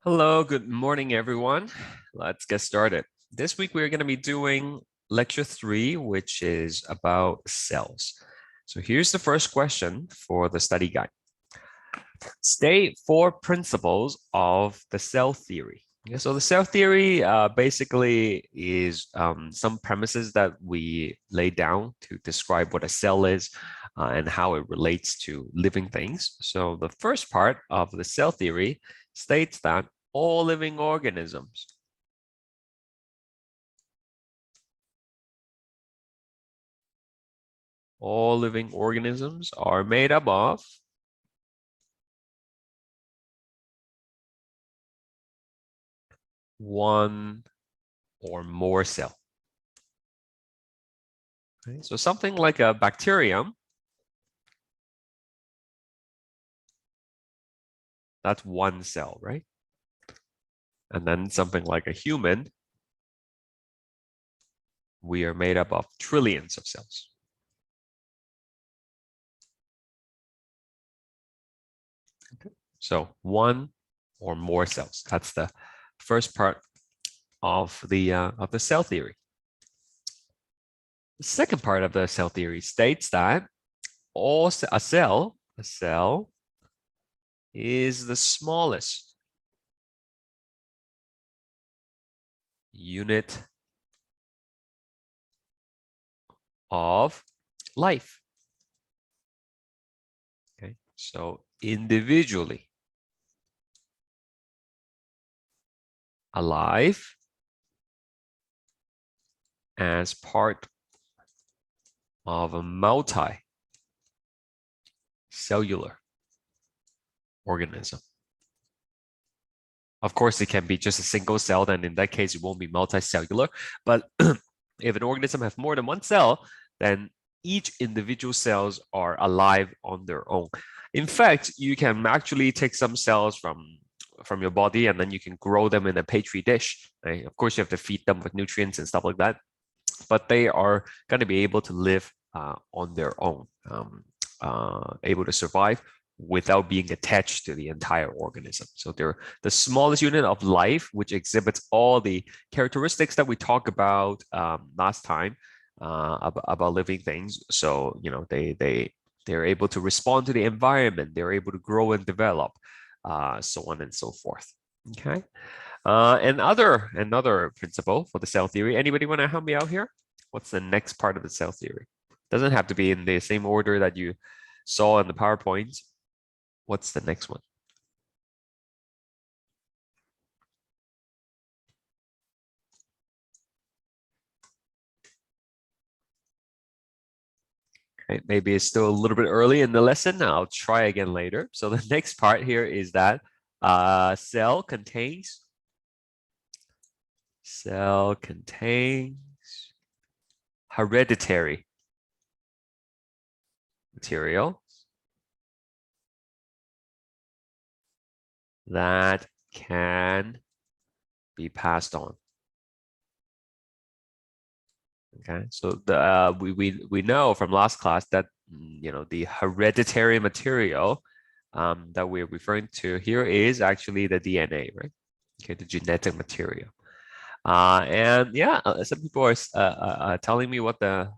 Hello, good morning, everyone. Let's get started. This week, we're going to be doing lecture 3, which is about cells. So here's the first question for the study guide. State 4 principles of the cell theory. Okay, so the cell theory basically is some premises that we lay down to describe what a cell is and how it relates to living things. So the first part of the cell theory states that all living organisms are made up of one or more cells. Okay, so something like a bacterium, that's one cell, right? And then something like a human, we are made up of trillions of cells. Okay. So one or more cells. That's the first part of the cell theory. The second part of the cell theory states that a cell is the smallest unit of life. Okay, so individually alive as part of a multi-cellular organism. Of course, it can be just a single cell, then in that case, it won't be multicellular. But if an organism has more than one cell, then each individual cells are alive on their own. In fact, you can actually take some cells from your body and then you can grow them in a petri dish. Right? Of course, you have to feed them with nutrients and stuff like that, but they are going to be able to live on their own, able to survive without being attached to the entire organism. So they're the smallest unit of life, which exhibits all the characteristics that we talked about last time about living things. So, you know, they're able to respond to the environment, they're able to grow and develop, so on and so forth. Okay. Another principle for the cell theory. Anybody want to help me out here? What's the next part of the cell theory? Doesn't have to be in the same order that you saw in the PowerPoint. What's the next one? Okay, maybe it's still a little bit early in the lesson. I'll try again later. So the next part here is that cell contains hereditary material that can be passed on. Okay, so we know from last class that the hereditary material that we're referring to here is actually the DNA, right? Okay, the genetic material. And yeah, some people are telling me what the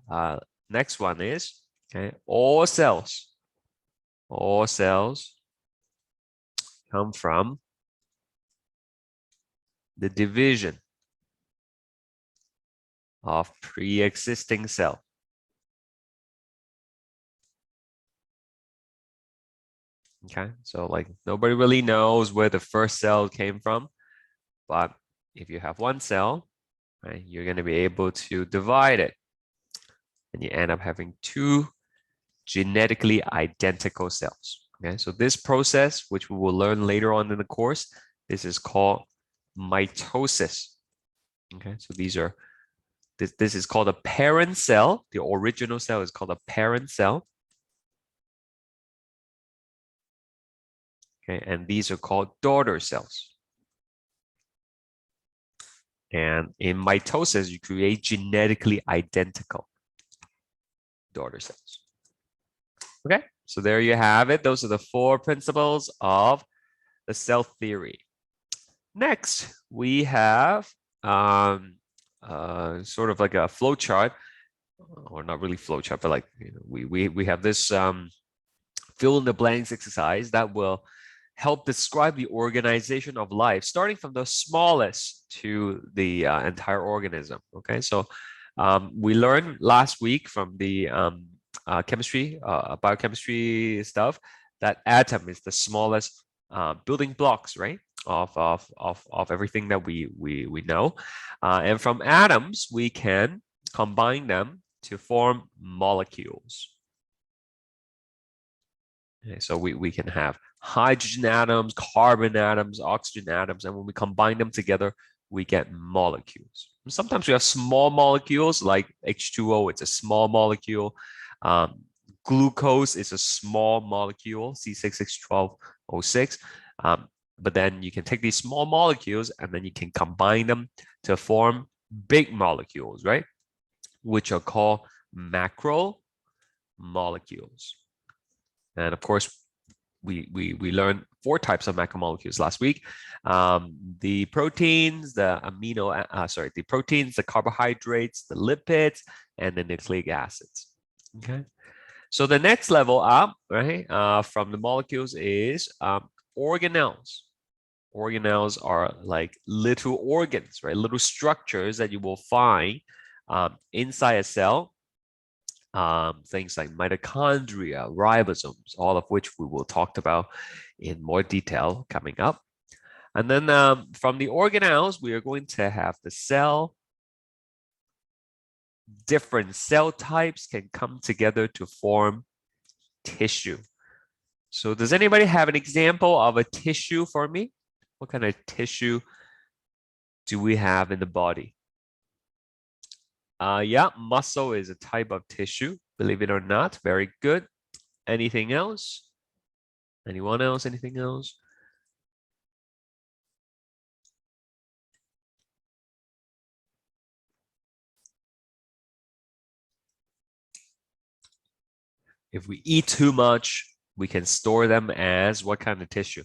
next one is. Okay, all cells come from the division of pre-existing cell. Okay, so like nobody really knows where the first cell came from, but if you have one cell, right, you're going to be able to divide it, and you end up having two genetically identical cells. Okay, so this process, which we will learn later on in the course, this is called mitosis. Okay, so this is called a parent cell. The original cell is called a parent cell. Okay, and these are called daughter cells. And in mitosis, you create genetically identical daughter cells. Okay, so there you have it. Those are the 4 principles of the cell theory. Next, we have sort of like a flow chart, or not really flow chart, but like we have this fill in the blanks exercise that will help describe the organization of life, starting from the smallest to the entire organism. Okay, so we learned last week from the chemistry, biochemistry stuff, that atom is the smallest building blocks, right, of everything that we know. And from atoms, we can combine them to form molecules. Okay, so we can have hydrogen atoms, carbon atoms, oxygen atoms, and when we combine them together, we get molecules. Sometimes we have small molecules like H2O, it's a small molecule. Glucose is a small molecule, C6H12O6. But then you can take these small molecules and then you can combine them to form big molecules, right? Which are called macromolecules. And of course, we learned 4 types of macromolecules last week. The proteins, the the proteins, the carbohydrates, the lipids, and the nucleic acids. Okay. So the next level up, right, from the molecules is organelles. Organelles are like little organs, right? Little structures that you will find inside a cell. Things like mitochondria, ribosomes, all of which we will talk about in more detail coming up. And then from the organelles, we are going to have the cell. Different cell types can come together to form tissue. So does anybody have an example of a tissue for me? What kind of tissue do we have in the body? Yeah, muscle is a type of tissue, believe it or not. Very good. Anything else? Anyone else? Anything else? If we eat too much, we can store them as what kind of tissue?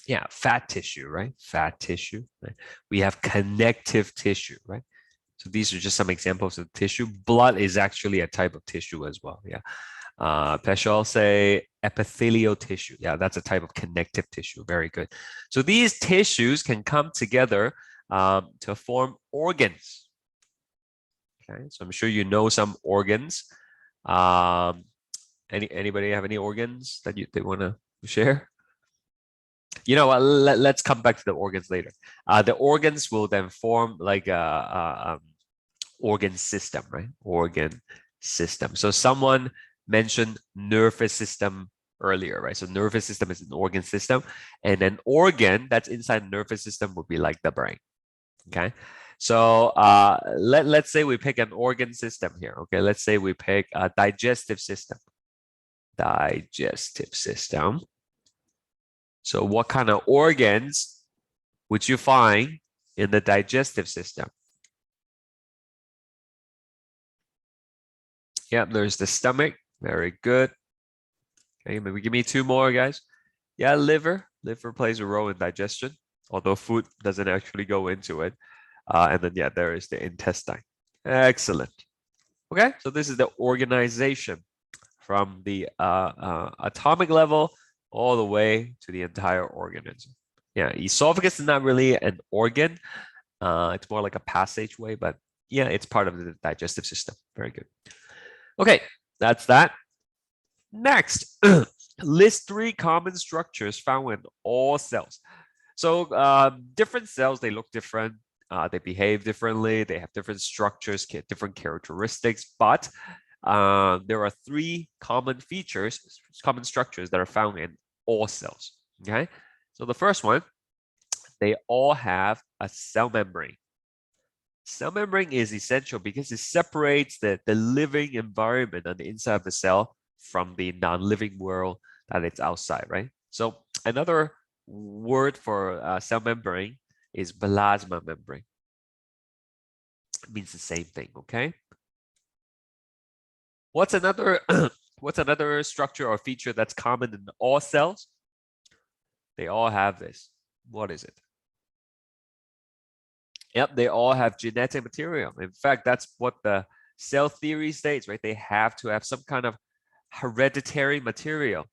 Yeah, fat tissue, right? Fat tissue. Right? We have connective tissue, right? So these are just some examples of tissue. Blood is actually a type of tissue as well. Yeah. Peshal say epithelial tissue. Yeah, that's a type of connective tissue. Very good. So these tissues can come together to form organs. Okay, so I'm sure you know some organs. Anybody have any organs that they want to share? You know what? Let's come back to the organs later. The organs will then form like a organ system, right? Organ system. So someone mentioned nervous system earlier, right? So nervous system is an organ system, and an organ that's inside the nervous system would be like the brain. Okay. So let's say we pick an organ system here. Okay, let's say we pick a digestive system. Digestive system. So what kind of organs would you find in the digestive system? Yep, there's the stomach. Very good. Okay, maybe give me 2 more, guys. Yeah, liver. Liver plays a role in digestion, although food doesn't actually go into it. And then, yeah, there is the intestine. Excellent. Okay, so this is the organization from the atomic level all the way to the entire organism. Yeah, esophagus is not really an organ. It's more like a passageway, but yeah, it's part of the digestive system. Very good. Okay, that's that. Next, list 3 common structures found in all cells. So different cells, they look different. They behave differently. They have different structures, different characteristics, but there are 3 common features, common structures that are found in all cells. Okay, so the first one, they all have a cell membrane. Cell membrane is essential because it separates the living environment on the inside of the cell from the non-living world that it's outside, right? So another word for cell membrane is plasma membrane. It means the same thing, okay? What's another What's another structure or feature that's common in all cells? They all have this. What is it? Yep, they all have genetic material. In fact, that's what the cell theory states, right? They have to have some kind of hereditary material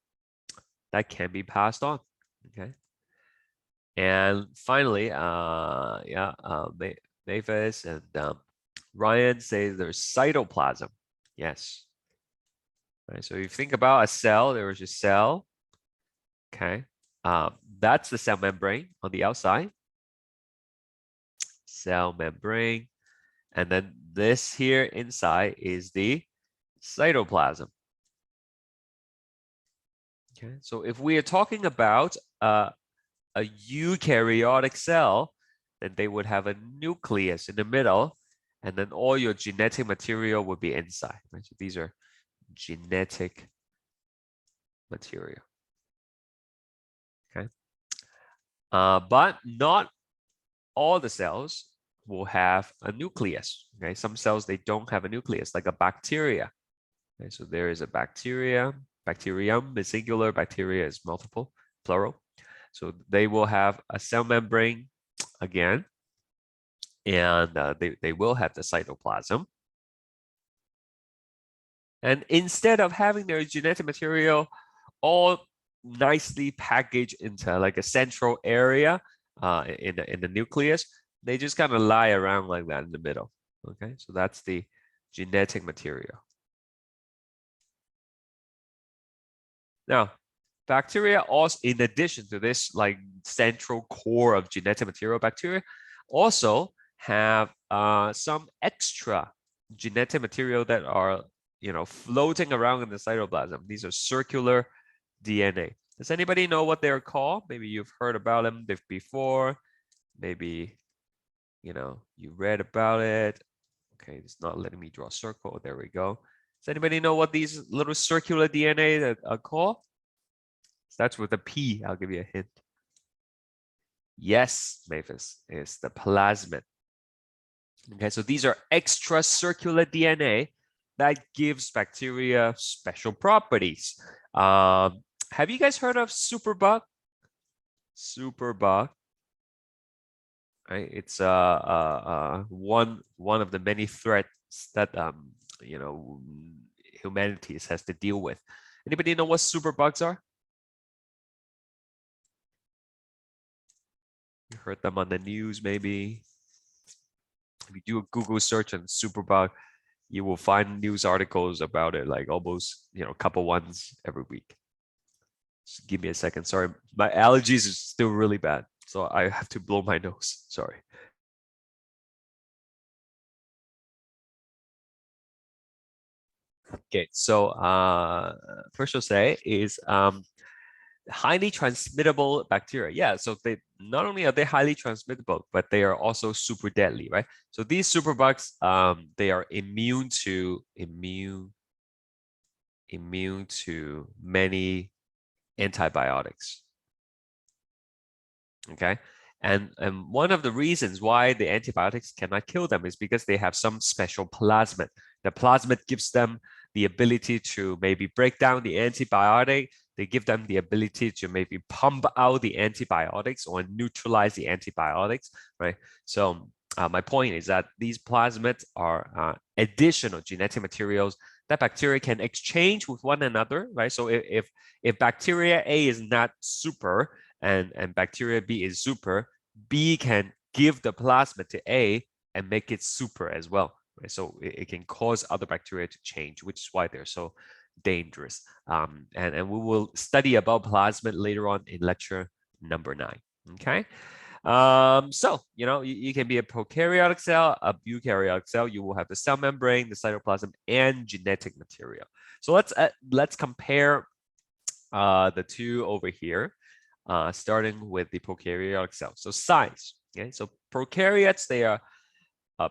that can be passed on. Okay. And finally, Mavis and Ryan say there's cytoplasm. Yes. Right. So if you think about a cell, there is a cell. Okay. That's the cell membrane on the outside. Cell membrane. And then this here inside is the cytoplasm. Okay. So if we are talking about a eukaryotic cell, then they would have a nucleus in the middle, and then all your genetic material would be inside. Right? So these are genetic material. Okay. But not all the cells will have a nucleus. Okay. Some cells, they don't have a nucleus, like a bacteria. Okay. So there is a bacteria. Bacterium is singular, bacteria is multiple, plural. So they will have a cell membrane again, and they will have the cytoplasm. And instead of having their genetic material all nicely packaged into like a central area in the nucleus, they just kind of lie around like that in the middle. Okay, so that's the genetic material. Now, bacteria also, in addition to this like central core of genetic material, bacteria also have some extra genetic material that are, floating around in the cytoplasm. These are circular DNA. Does anybody know what they're called? Maybe you've heard about them before. Maybe, you read about it. Okay, it's not letting me draw a circle. There we go. Does anybody know what these little circular DNA are called? Starts with a P. I'll give you a hint. Yes, Mavis, is the plasmid. Okay, so these are extracircular DNA that gives bacteria special properties. Have you guys heard of superbug? Superbug. Right, it's one of the many threats that humanity has to deal with. Anybody know what superbugs are? You heard them on the news, maybe. If you do a Google search on superbug, you will find news articles about it, like almost, a couple ones every week. Just give me a second. Sorry, my allergies is still really bad, so I have to blow my nose. Sorry. Okay, so first I'll say is highly transmittable bacteria. Yeah, so they not only are they highly transmittable, but they are also super deadly, right? So these superbugs, they are immune to many antibiotics. Okay, and one of the reasons why the antibiotics cannot kill them is because they have some special plasmid. The plasmid gives them the ability to maybe break down the antibiotic. They give them the ability to maybe pump out the antibiotics or neutralize the antibiotics, right? So my point is that these plasmids are additional genetic materials that bacteria can exchange with one another, right? So if bacteria A is not super and bacteria B is super, B can give the plasmid to A and make it super as well. Right? So it can cause other bacteria to change, which is why they're so dangerous. And we will study about plasmid later on in lecture number 9. Okay. So, you can be a prokaryotic cell, a eukaryotic cell. You will have the cell membrane, the cytoplasm, and genetic material. So let's compare the two over here, starting with the prokaryotic cell. So size. Okay. So prokaryotes, they are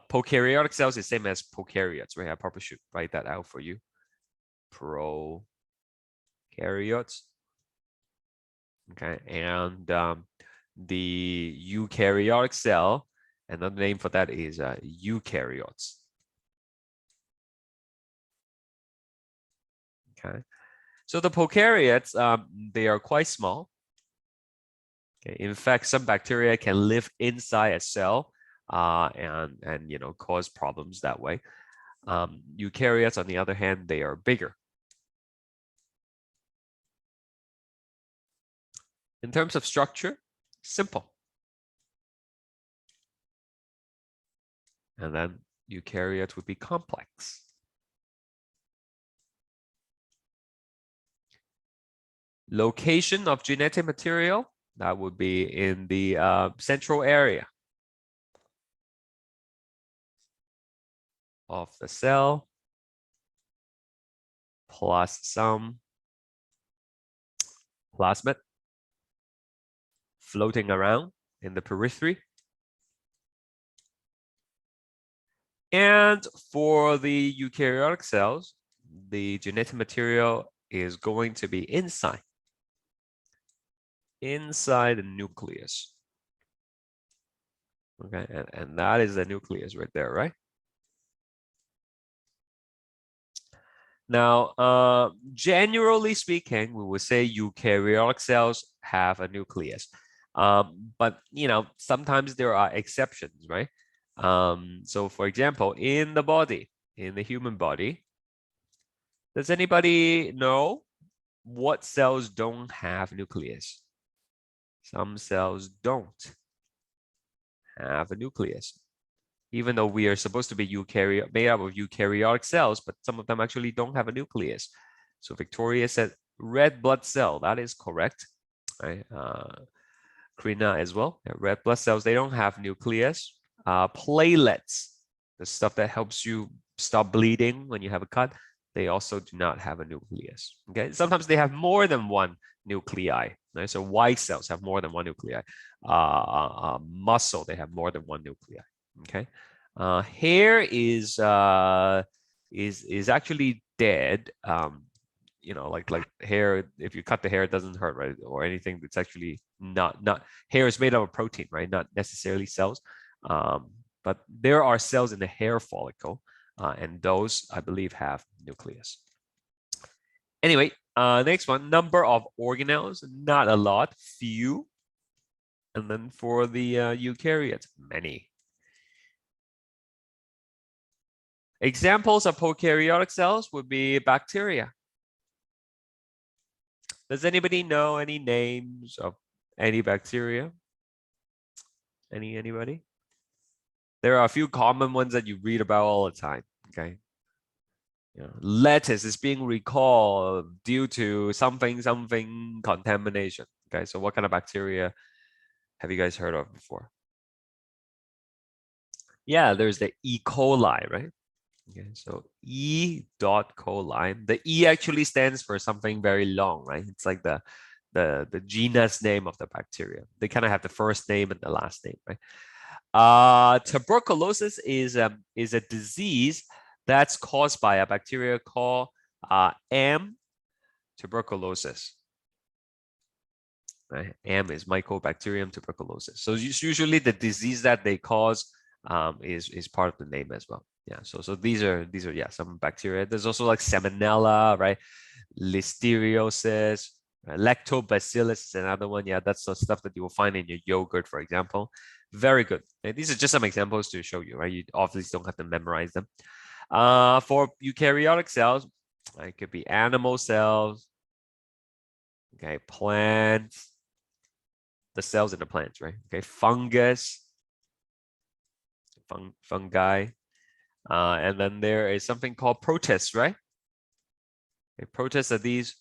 prokaryotic cells is same as prokaryotes. Right? I probably should write that out for you. Prokaryotes. Okay, and the eukaryotic cell, another name for that is eukaryotes. Okay. So the prokaryotes, they are quite small. Okay. In fact, some bacteria can live inside a cell and cause problems that way. Eukaryotes, on the other hand, they are bigger. In terms of structure, simple. And then eukaryotes would be complex. Location of genetic material, that would be in the central area of the cell, plus some plasmid floating around in the periphery. And for the eukaryotic cells, the genetic material is going to be inside the nucleus. Okay, and that is the nucleus right there, right? Now, generally speaking, we would say eukaryotic cells have a nucleus. But sometimes there are exceptions, right? So for example, in the body, in the human body, does anybody know what cells don't have nucleus? Some cells don't have a nucleus. Even though we are supposed to be made up of eukaryotic cells, but some of them actually don't have a nucleus. So Victoria said red blood cell, that is correct. Right? Krina as well, red blood cells, they don't have nucleus. Platelets, the stuff that helps you stop bleeding when you have a cut, they also do not have a nucleus. Okay, sometimes they have more than one nuclei. Right? So white cells have more than one nuclei. Muscle, they have more than one nuclei. Okay, hair is actually dead. Like hair, if you cut the hair, it doesn't hurt, right? Or anything. It's actually not hair is made out of protein, right? Not necessarily cells. But there are cells in the hair follicle, and those I believe have nucleus. Anyway, next one, number of organelles, not a lot, few. And then for the eukaryotes, many. Examples of prokaryotic cells would be bacteria. Does anybody know any names of any bacteria? Anybody? There are a few common ones that you read about all the time. Okay. Lettuce is being recalled due to something contamination. Okay, so what kind of bacteria have you guys heard of before? Yeah, there's the E. coli, right? Okay, so E. coli. The E actually stands for something very long, right? It's like the genus name of the bacteria. They kind of have the first name and the last name, right? Tuberculosis is a disease that's caused by a bacteria called M. tuberculosis. Right? M is Mycobacterium tuberculosis. So usually the disease that they cause is part of the name as well. Yeah. So these are some bacteria. There's also like Salmonella, right? Listeriosis, Lactobacillus is another one. Yeah, that's the stuff that you will find in your yogurt, for example. Very good. And these are just some examples to show you, right? You obviously don't have to memorize them. For eukaryotic cells, it could be animal cells, okay, plants, the cells in the plants, right? Okay, fungus, fungi, and then there is something called protists, right? Okay, protists are these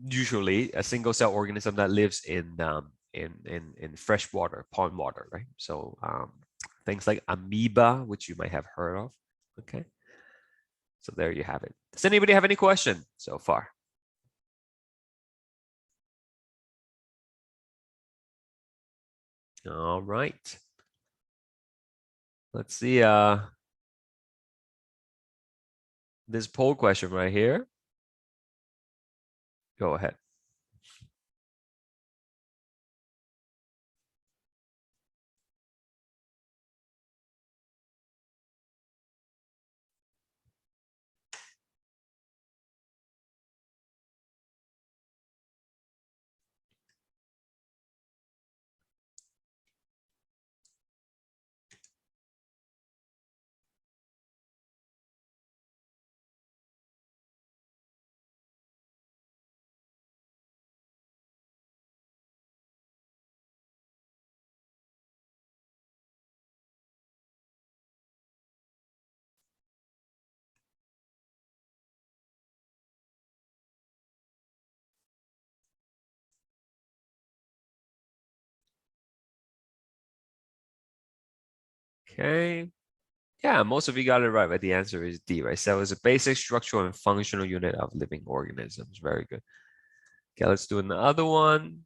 usually a single cell organism that lives in fresh water, pond water, right? So things like amoeba, which you might have heard of. Okay, so there you have it. Does anybody have any question so far? All right. Let's see this poll question right here. Go ahead. Okay. Yeah, most of you got it right, but the answer is D, right? Cell is a basic structural and functional unit of living organisms. Very good. Okay, let's do another one.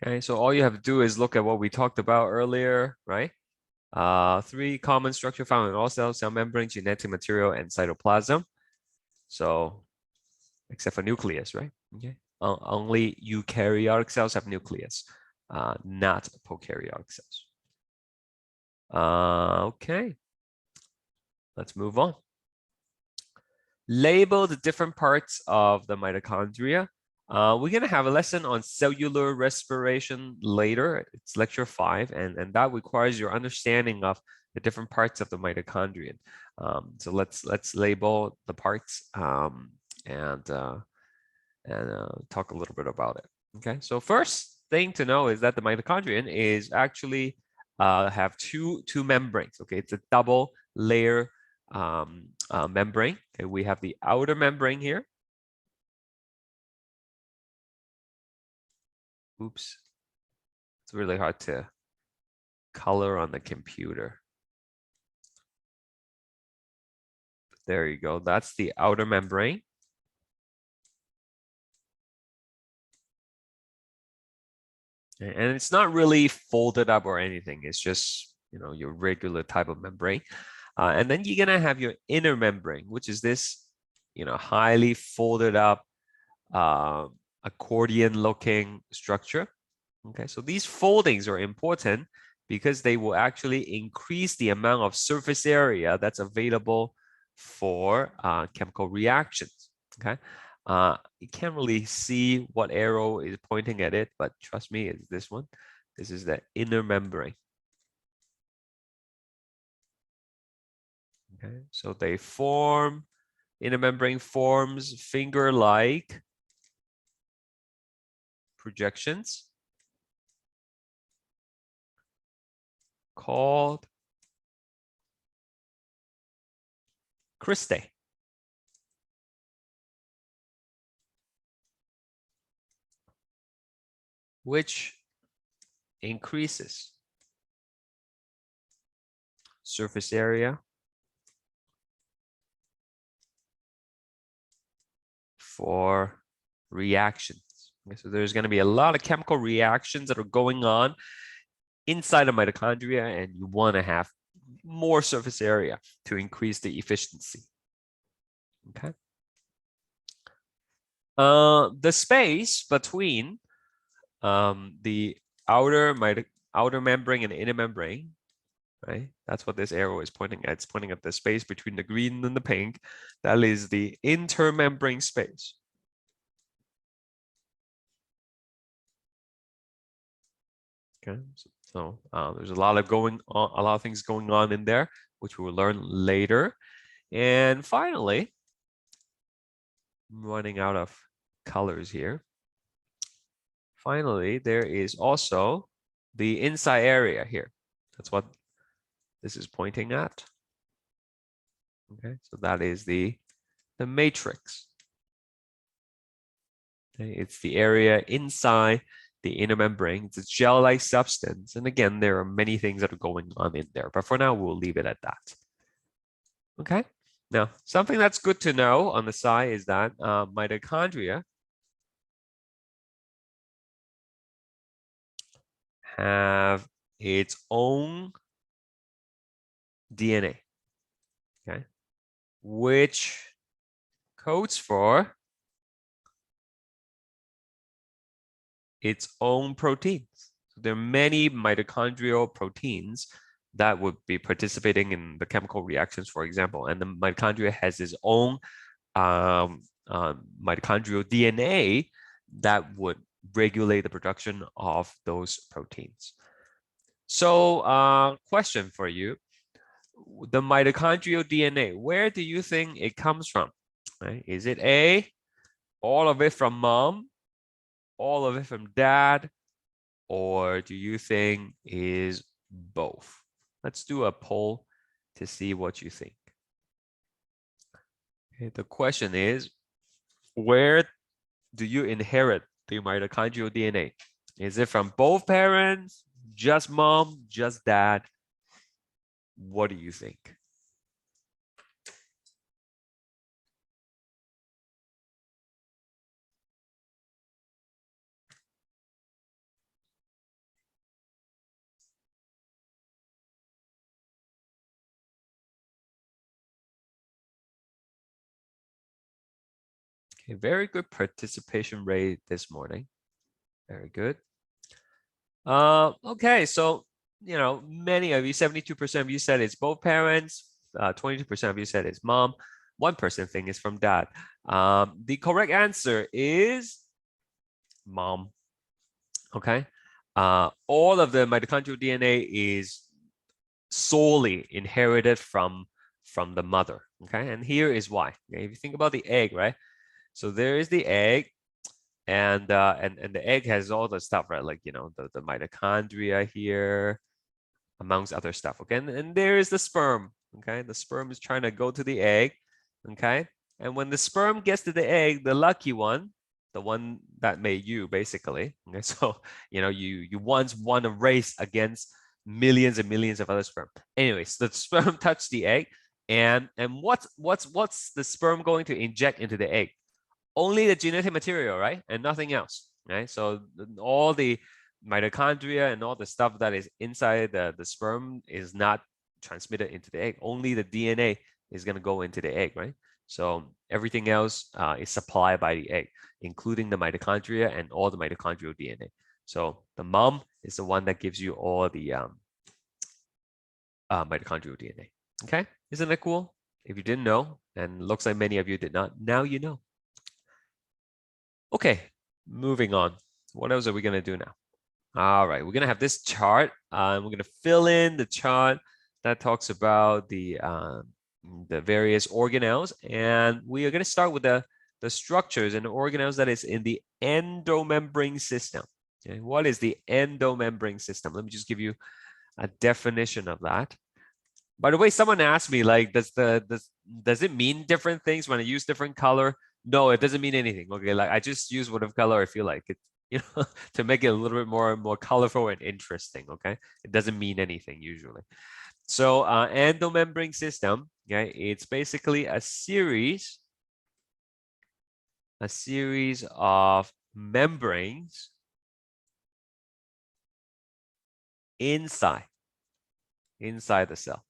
Okay, so all you have to do is look at what we talked about earlier, right? Three common structure found in all cells: cell membrane, genetic material, and cytoplasm. So, except for nucleus, right? Okay. Only eukaryotic cells have nucleus, not prokaryotic cells. Okay, let's move on. Label the different parts of the mitochondria. We're going to have a lesson on cellular respiration later. It's lecture 5, and that requires your understanding of the different parts of the mitochondrion. So let's label the parts and talk a little bit about it. Okay, so first thing to know is that the mitochondrion is actually have two membranes. Okay, it's a double layer membrane. Okay, we have the outer membrane here. Oops, it's really hard to color on the computer. There you go. That's the outer membrane. And it's not really folded up or anything. It's just, you know, your regular type of membrane. And then you're gonna have your inner membrane, which is this, you know, highly folded up accordion-looking structure. Okay, so these foldings are important because they will actually increase the amount of surface area that's available for chemical reactions. Okay, you can't really see what arrow is pointing at it, but trust me, it's this one. This is the inner membrane. Okay, so they form, inner membrane forms finger-like projections called cristae. Which increases surface area for reactions. Okay, so there's going to be a lot of chemical reactions that are going on inside of mitochondria, and you want to have more surface area to increase the efficiency. Okay. The space between the outer membrane and inner membrane, right? That's what this arrow is pointing at. It's pointing at the space between the green and the pink. That is the intermembrane space. Okay, so there's a lot of things going on in there, which we will learn later. And finally, I'm running out of colors here. Finally, there is also the inside area here. That's what this is pointing at. Okay, so that is the matrix. Okay, it's the area inside the inner membrane. It's a gel-like substance. And again, there are many things that are going on in there, but for now, we'll leave it at that. Okay, now something that's good to know on the side is that mitochondria have its own DNA, okay, which codes for its own proteins. So there are many mitochondrial proteins that would be participating in the chemical reactions, for example. And the mitochondria has its own mitochondrial DNA that would regulate the production of those proteins. So question for you, the mitochondrial DNA, where do you think it comes from? Right? Is it A, all of it from mom, all of it from dad, or do you think is both? Let's do a poll to see what you think. Okay, the question is, where do you inherit the mitochondrial DNA? Is it from both parents, just mom, just dad? What do you think? Okay, very good participation rate this morning. Very good. Okay, so many of you, 72% of you said it's both parents, 22% of you said it's mom, 1% think it's from dad. The correct answer is mom. Okay, all of the mitochondrial DNA is solely inherited from the mother. Okay, and here is why. Okay? If you think about the egg, right? So there is the egg, and the egg has all the stuff, right? Like the mitochondria here, amongst other stuff. Okay, and there is the sperm. Okay, the sperm is trying to go to the egg. Okay, and when the sperm gets to the egg, the lucky one, the one that made you, basically. Okay, so you once won a race against millions and millions of other sperm. Anyways, the sperm touched the egg, and what's the sperm going to inject into the egg? Only the genetic material, right? And nothing else, right? So all the mitochondria and all the stuff that is inside the sperm is not transmitted into the egg. Only the DNA is going to go into the egg, right? So everything else is supplied by the egg, including the mitochondria and all the mitochondrial DNA. So the mom is the one that gives you all the mitochondrial DNA. Okay, isn't that cool? If you didn't know, and looks like many of you did not, now you know. Okay, moving on. What else are we going to do now? All right, we're going to have this chart. We're going to fill in the chart that talks about the various organelles. And we are going to start with the structures and the organelles that is in the endomembrane system. Okay, what is the endomembrane system? Let me just give you a definition of that. By the way, someone asked me, like, does it mean different things when I use different color? No, it doesn't mean anything. Okay, like I just use whatever color I feel like it, to make it a little bit more colorful and interesting. Okay, it doesn't mean anything usually. So endomembrane system, okay, it's basically a series of membranes inside the cell.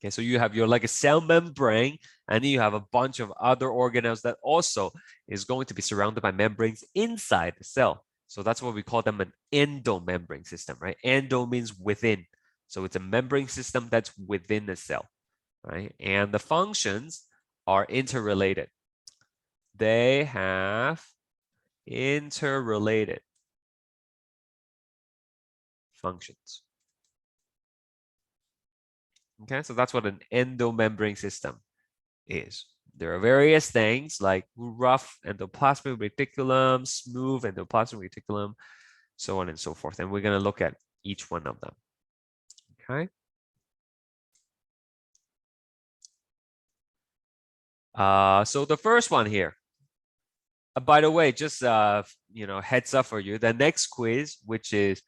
Okay, so you have your like a cell membrane, and then you have a bunch of other organelles that also is going to be surrounded by membranes inside the cell. So that's what we call them an endomembrane system, right? Endo means within. So it's a membrane system that's within the cell, right? And the functions are interrelated. They have interrelated functions. Okay, so that's what an endomembrane system is. There are various things like rough endoplasmic reticulum, smooth endoplasmic reticulum, so on and so forth. And we're going to look at each one of them. Okay. So the first one here. By the way, just heads up for you. The next quiz, which is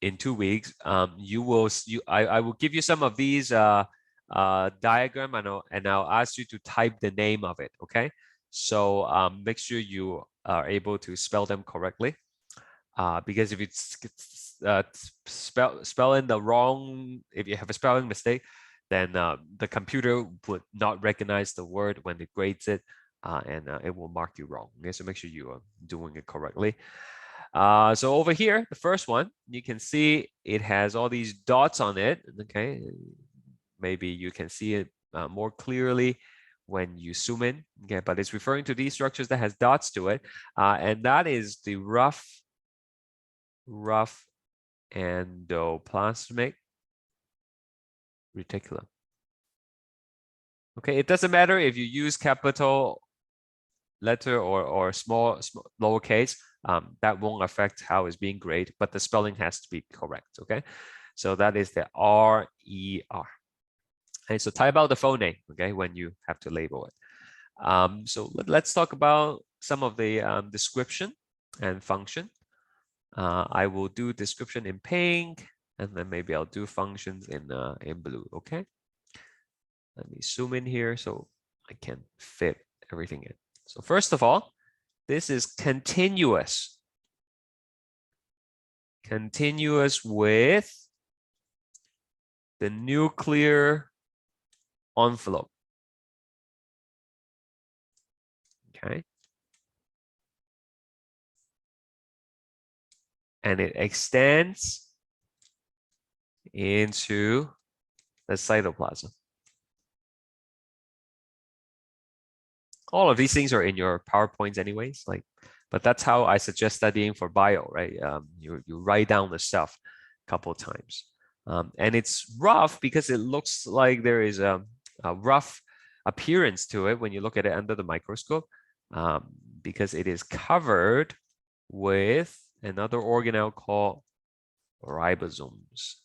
in 2 weeks, I will give you some of these diagram, and I'll ask you to type the name of it. Okay, so make sure you are able to spell them correctly, because if it's spell in the wrong, if you have a spelling mistake, then the computer would not recognize the word when it grades it, and it will mark you wrong. Okay, so make sure you are doing it correctly. So over here, the first one, you can see it has all these dots on it. Okay, maybe you can see it more clearly when you zoom in. Okay, but it's referring to these structures that has dots to it, and that is the rough endoplasmic reticulum. Okay, it doesn't matter if you use capital letter or small lowercase, that won't affect how it's being graded, but the spelling has to be correct. Okay, so that is the R-E-R. And so type out the phoneme, okay, when you have to label it. So let's talk about some of the description and function. I will do description in pink, and then maybe I'll do functions in blue. Okay, let me zoom in here so I can fit everything in. So first of all, this is continuous. Continuous with the nuclear envelope. Okay. And it extends into the cytoplasm. All of these things are in your PowerPoints anyways, but that's how I suggest studying for bio, right? You write down the stuff a couple of times. And it's rough because it looks like there is a rough appearance to it when you look at it under the microscope, because it is covered with another organelle called ribosomes.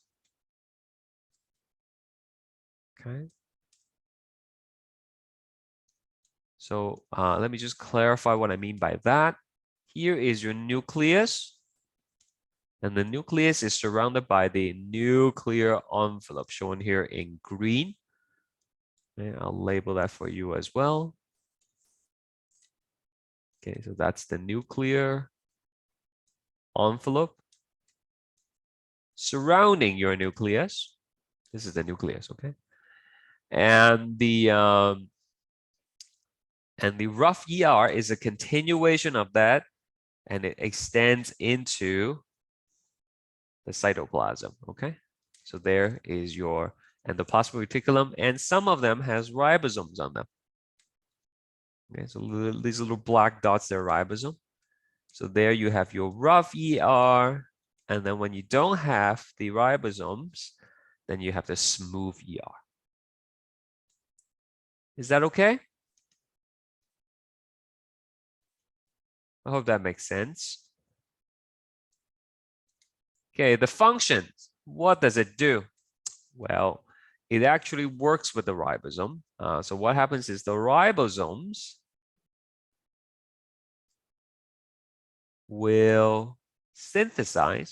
Okay. So let me just clarify what I mean by that. Here is your nucleus, and the nucleus is surrounded by the nuclear envelope shown here in green. Okay, I'll label that for you as well. Okay, so that's the nuclear envelope surrounding your nucleus. This is the nucleus, okay? And the rough ER is a continuation of that, and it extends into the cytoplasm, okay? So there is your endoplasmic reticulum, and some of them has ribosomes on them. Okay, so these little black dots, they're ribosome. So there you have your rough ER, and then when you don't have the ribosomes, then you have the smooth ER. Is that okay? I hope that makes sense. Okay, the function, what does it do? Well, it actually works with the ribosome. So what happens is the ribosomes will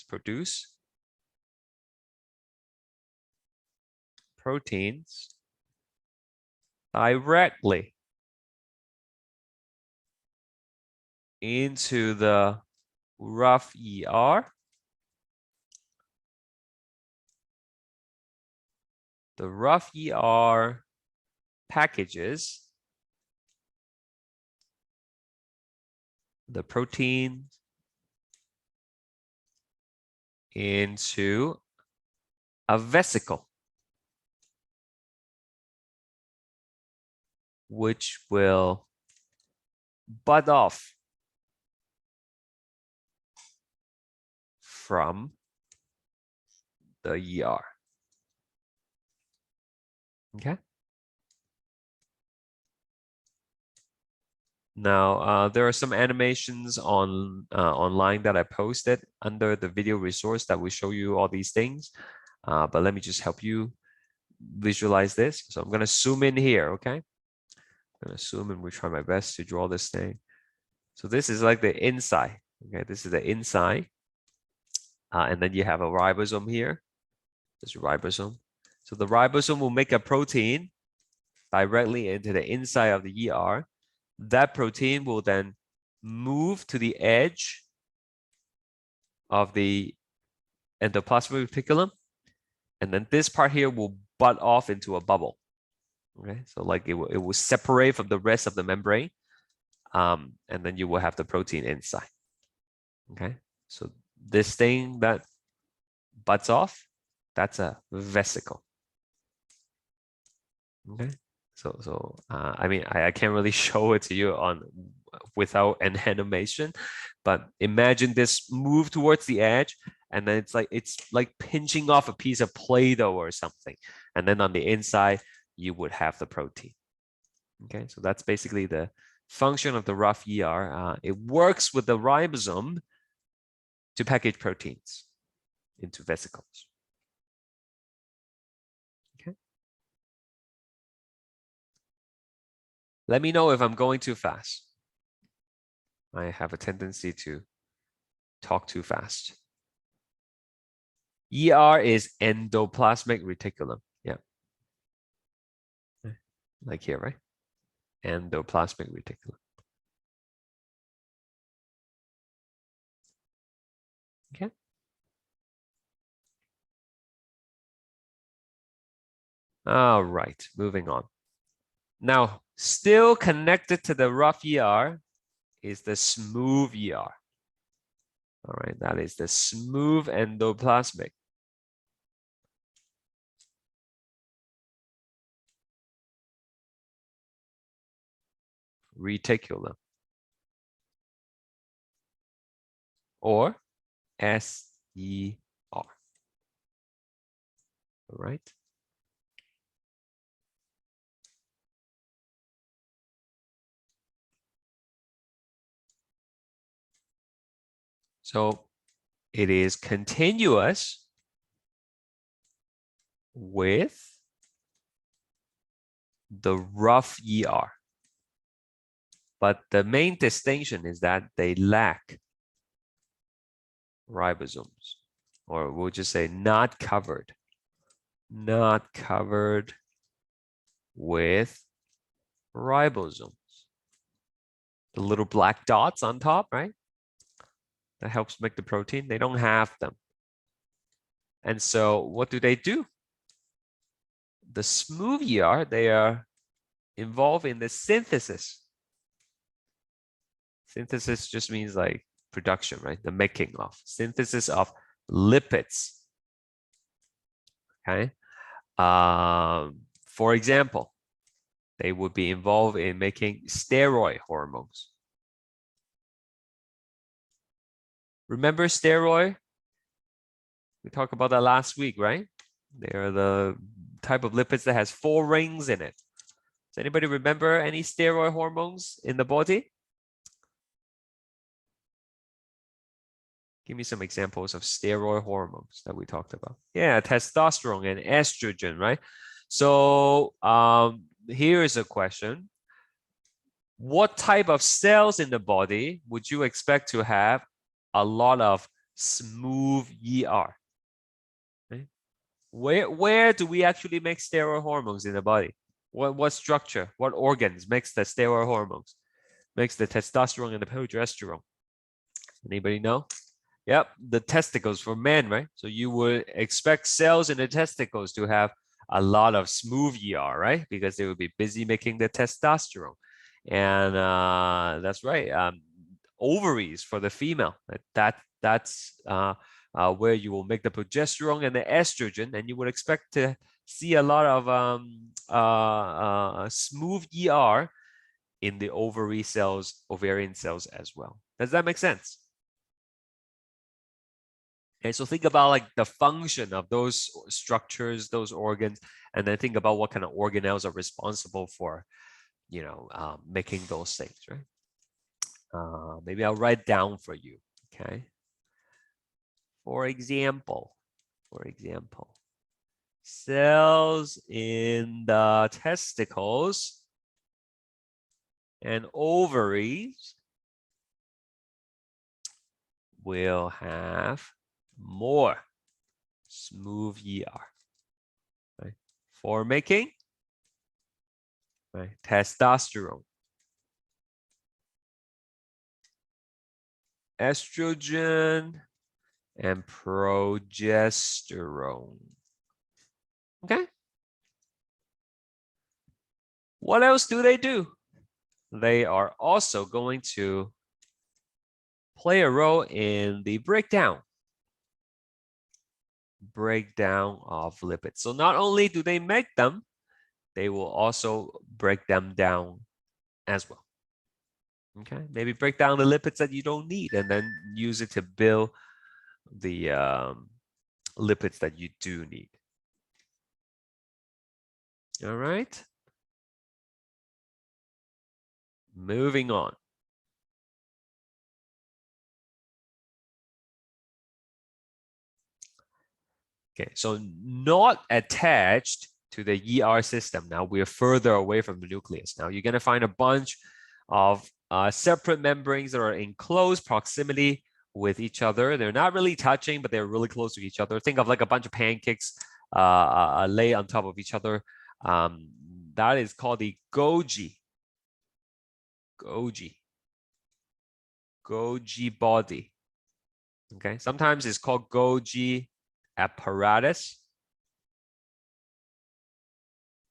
produce proteins directly into the rough ER. The rough ER packages the protein into a vesicle, which will bud off from the ER. Okay. Now, there are some animations online that I posted under the video resource that will show you all these things. But let me just help you visualize this. So I'm going to zoom in here, okay? I'm going to zoom and we try my best to draw this thing. So this is like the inside, okay? This is the inside. And then you have a ribosome here. There's a ribosome. So the ribosome will make a protein directly into the inside of the ER. That protein will then move to the edge of the endoplasmic reticulum. And then this part here will butt off into a bubble. Okay, so like it will separate from the rest of the membrane. And then you will have the protein inside. Okay, So this thing that butts off, that's a vesicle. Okay. So I mean, I can't really show it to you on without an animation, but imagine this move towards the edge, and then it's like pinching off a piece of Play-Doh or something, and then on the inside you would have the protein. Okay, so that's basically the function of the rough ER. It works with the ribosome to package proteins into vesicles. Okay. Let me know if I'm going too fast. I have a tendency to talk too fast. ER is endoplasmic reticulum. Yeah. Like here, right? Endoplasmic reticulum. Okay. All right, moving on. Now, still connected to the rough ER is the smooth ER. All right, that is the smooth endoplasmic. Reticulum. Or SER. All right. So it is continuous with the rough ER. But the main distinction is that they lack ribosomes, or we'll just say not covered with ribosomes. The little black dots on top, right? That helps make the protein. They don't have them. And so what do? The smooth ER, they are involved in the synthesis. Synthesis just means like production, right? The making of synthesis of lipids. Okay. For example, they would be involved in making steroid hormones. Remember steroid? We talked about that last week, right? They are the type of lipids that has 4 rings in it. Does anybody remember any steroid hormones in the body? Give me some examples of steroid hormones that we talked about. Yeah, testosterone and estrogen, right? So here is a question. What type of cells in the body would you expect to have a lot of smooth ER? Okay. Where do we actually make steroid hormones in the body? What structure, what organs makes the steroid hormones? Makes the testosterone and the progesterone? Anybody know? Yep, the testicles for men, right? So you would expect cells in the testicles to have a lot of smooth ER, right? Because they would be busy making the testosterone. And that's right. Ovaries for the female. That's where you will make the progesterone and the estrogen, and you would expect to see a lot of smooth ER in the ovary cells, ovarian cells as well. Does that make sense? Okay, so think about like the function of those structures, those organs, and then think about what kind of organelles are responsible for, making those things, right? Maybe I'll write down for you, okay? For example, cells in the testicles and ovaries will have more smooth ER, right? For making, right, testosterone, estrogen, and progesterone. Okay. What else do? They are also going to play a role in the breakdown of lipids. So not only do they make them, they will also break them down as well. Okay, maybe break down the lipids that you don't need and then use it to build the lipids that you do need. All right. Moving on. Okay, so not attached to the ER system. Now we're further away from the nucleus. Now you're going to find a bunch of separate membranes that are in close proximity with each other. They're not really touching, but they're really close to each other. Think of like a bunch of pancakes lay on top of each other. That is called the Golgi. Golgi body. Okay, sometimes it's called Golgi apparatus.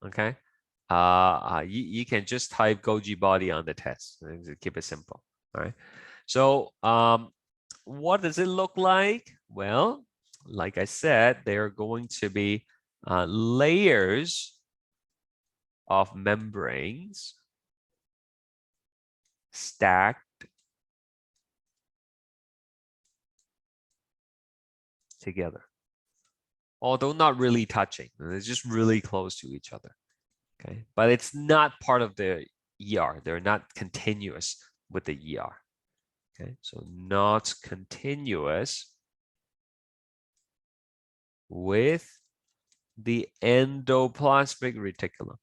Okay, you can just type Golgi body on the test and keep it simple. All right. So what does it look like? Well, like I said, they are going to be layers of membranes stacked together, although not really touching. It's just really close to each other. Okay, but it's not part of the ER. They're not continuous with the ER. Okay, so not continuous with the endoplasmic reticulum.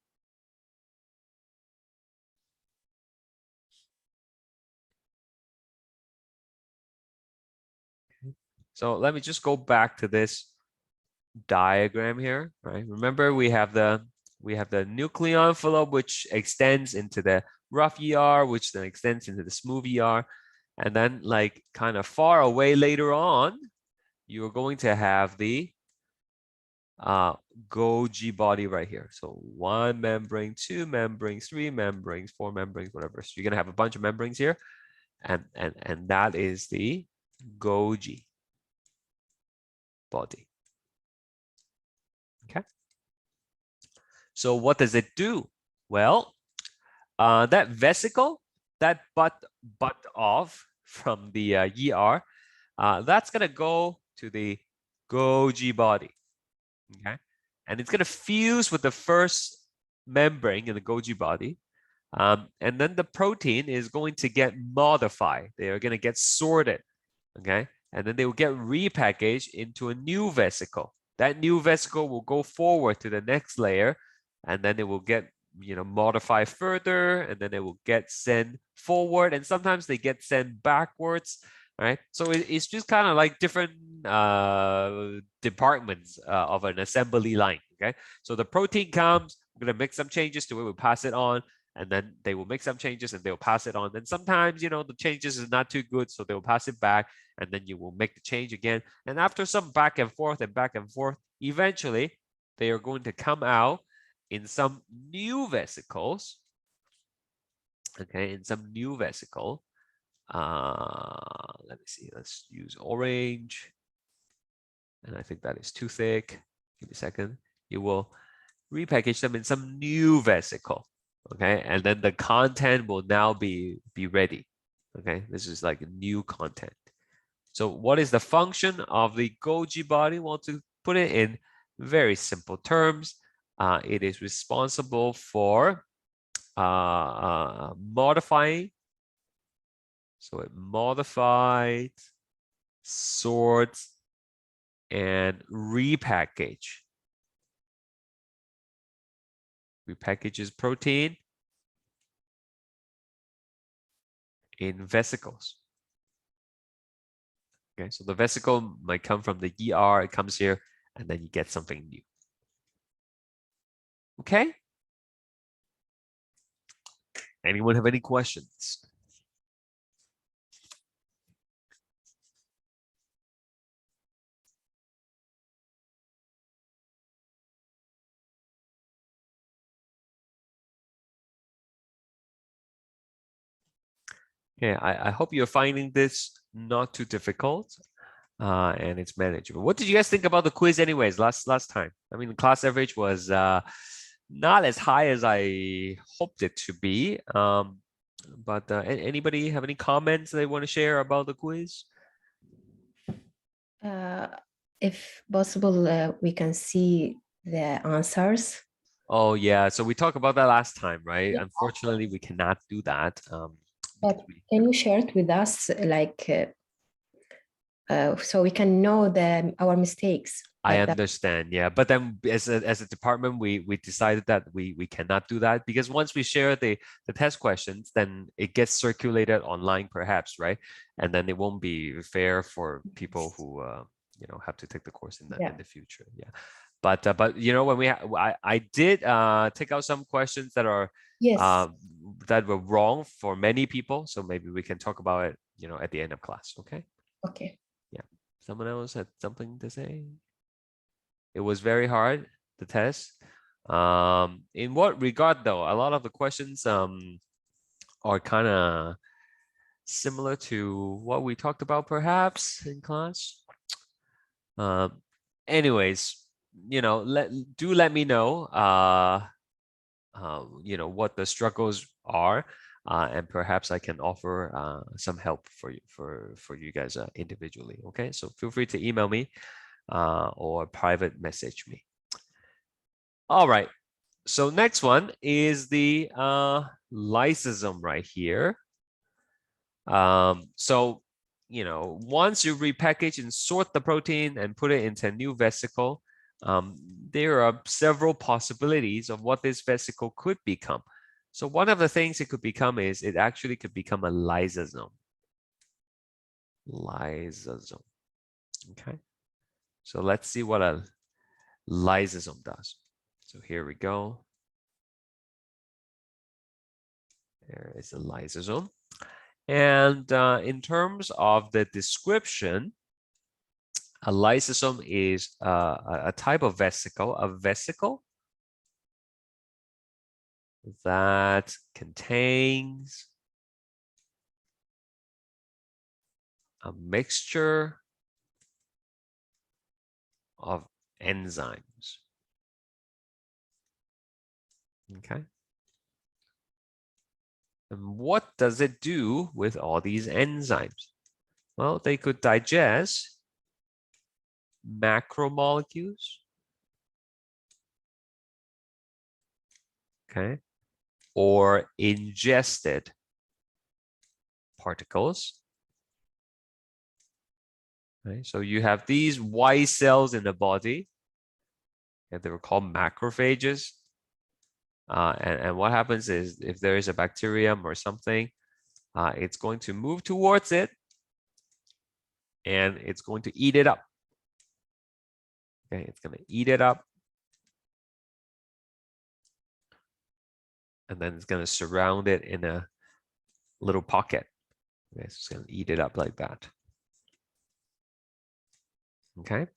Okay. So let me just go back to this diagram here, right? Remember we have the nuclear envelope, which extends into the rough ER, which then extends into the smooth ER. And then like kind of far away later on, you're going to have the Golgi body right here. So 1 membrane, 2 membranes, 3 membranes, 4 membranes, whatever. So you're gonna have a bunch of membranes here, and that is the Golgi body. Okay. So what does it do? Well, that vesicle, that butt off from the ER, that's gonna go to the Golgi body. Okay, and it's gonna fuse with the first membrane in the Golgi body, and then the protein is going to get modified. They are gonna get sorted. Okay, and then they will get repackaged into a new vesicle. That new vesicle will go forward to the next layer, and then it will get modified further, and then it will get sent forward, and sometimes they get sent backwards. Right, so it's just kind of like different departments of an assembly line. Okay, so the protein comes, we're gonna make some changes to it, we'll pass it on, and then they will make some changes and they'll pass it on. Then sometimes the changes is not too good, so they'll pass it back, and then you will make the change again. And after some back and forth, eventually they are going to come out in some new vesicles. Okay, in some new vesicle. Let me see, let's use orange. And I think that is too thick. Give me a second. You will repackage them in some new vesicle. Okay, and then the content will now be ready. Okay, this is like a new content. So what is the function of the Golgi body? Well, to put it in very simple terms, it is responsible for modifying. So it modifies, sorts, and repackages protein in vesicles. Okay, so the vesicle might come from the ER, it comes here, and then you get something new. Okay? Anyone have any questions? Okay, I hope you're finding this not too difficult, and it's manageable. What did you guys think about the quiz anyways last time? I mean, the class average was not as high as I hoped it to be. But anybody have any comments they want to share about the quiz? If possible, we can see the answers. Oh yeah, so we talked about that last time, right? Yeah. Unfortunately, we cannot do that. But can you share it with us, like, so we can know our mistakes? I Like that. understand, yeah. But then as a department, we decided that we cannot do that because once we share the test questions, then it gets circulated online perhaps, right? And then it won't be fair for people who you know, have to take the course in the future. Yeah. But you know, when I did take out some questions that are that were wrong for many people, so maybe we can talk about it, you know, at the end of class. Okay. Okay. Yeah. Someone else had something to say? It was very hard, the test. In what regard though? A lot of the questions are kind of similar to what we talked about perhaps in class. Anyways, you know, let me know you know, what the struggles are, and perhaps I can offer some help for you guys individually. Okay, so feel free to email me or private message me. All right, so next one is the lysosome right here. So, you know, once you repackage and sort the protein and put it into a new vesicle, there are several possibilities of what this vesicle could become. So one of the things it could become is it actually could become a lysosome. Lysosome. Okay. So let's see what a lysosome does. So here we go. There is a lysosome. And in terms of the description, a lysosome is a type of vesicle, that contains a mixture of enzymes. Okay. And what does it do with all these enzymes? Well, they could digest macromolecules. Okay. Or ingested particles. Okay. So you have these white cells in the body, and they were called macrophages. And what happens is if there is a bacterium or something, it's going to move towards it and it's going to eat it up. Okay, it's going to eat it up. And then it's going to surround it in a little pocket. Okay, so it's going to eat it up like that. Okay,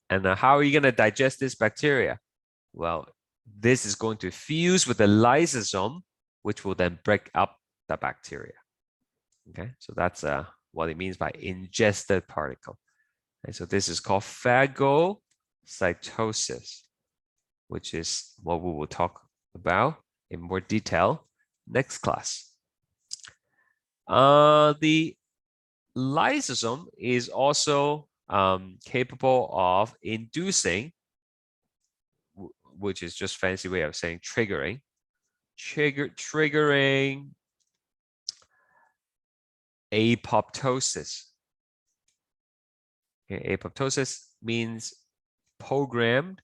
and how are you going to digest this bacteria? Well, this is going to fuse with the lysosome, which will then break up the bacteria. Okay, so that's what it means by ingested particle. Okay, so this is called phagocytosis, which is what we will talk about in more detail next class. The lysosome is also capable of inducing, which is just fancy way of saying triggering apoptosis. Okay, apoptosis means programmed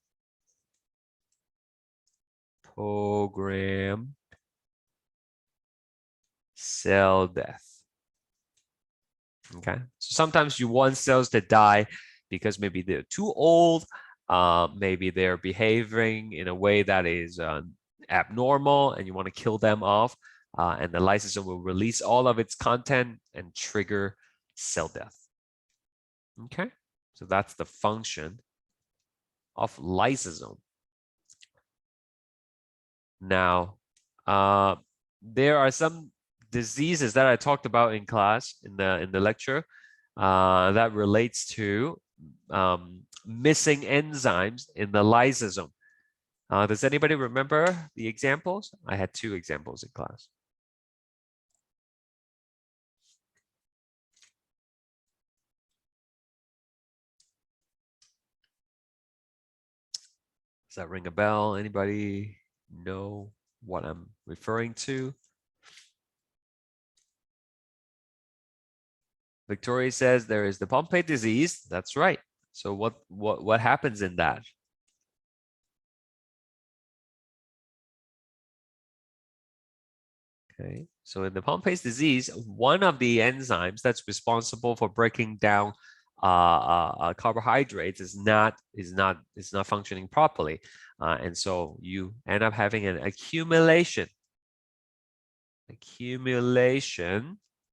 cell death. Okay, so sometimes you want cells to die because maybe they're too old, maybe they're behaving in a way that is abnormal and you want to kill them off, and the lysosome will release all of its content and trigger cell death. Okay, so that's the function of lysosome. Now, there are some diseases that I talked about in class in the lecture that relates to missing enzymes in the lysosome. Does anybody remember the examples? I had 2 examples in class. Does that ring a bell? Anybody know what I'm referring to? Victoria says there is the Pompe disease. That's right. So what happens in that? Okay, so in the Pompe's disease, one of the enzymes that's responsible for breaking down carbohydrates is not functioning properly, and so you end up having an accumulation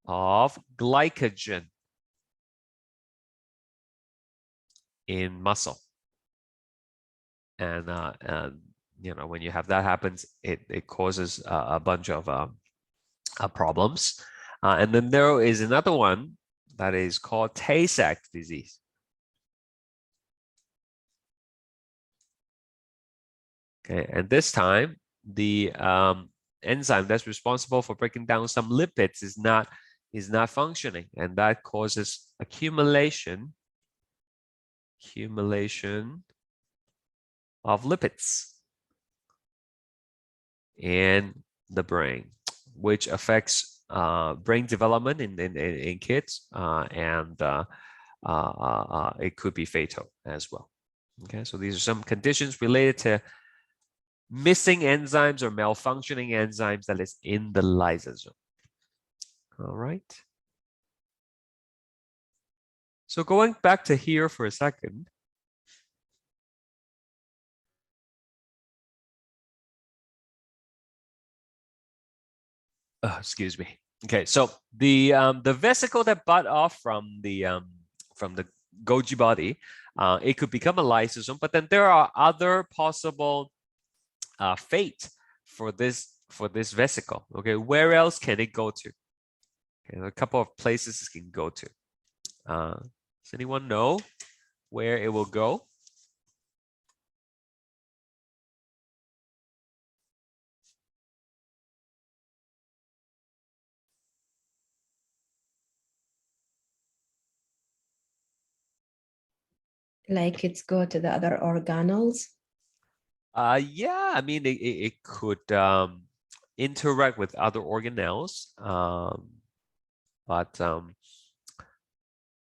of glycogen in muscle, and you know, when you have that happens, it causes a bunch of problems. And then there is another one that is called Tay-Sachs disease. Okay, and this time the enzyme that's responsible for breaking down some lipids is not functioning, and that causes accumulation of lipids in the brain, which affects brain development in kids, and it could be fatal as well. Okay, so these are some conditions related to missing enzymes or malfunctioning enzymes that is in the lysosome. All right. So going back to here for a second. Excuse me. Okay, so the vesicle that bud off from the Golgi body, it could become a lysosome, but then there are other possible fate for this vesicle. Okay, where else can it go to? Okay, a couple of places it can go to. Does anyone know where it will go? Like it's go to the other organelles? Yeah, I mean it could interact with other organelles, but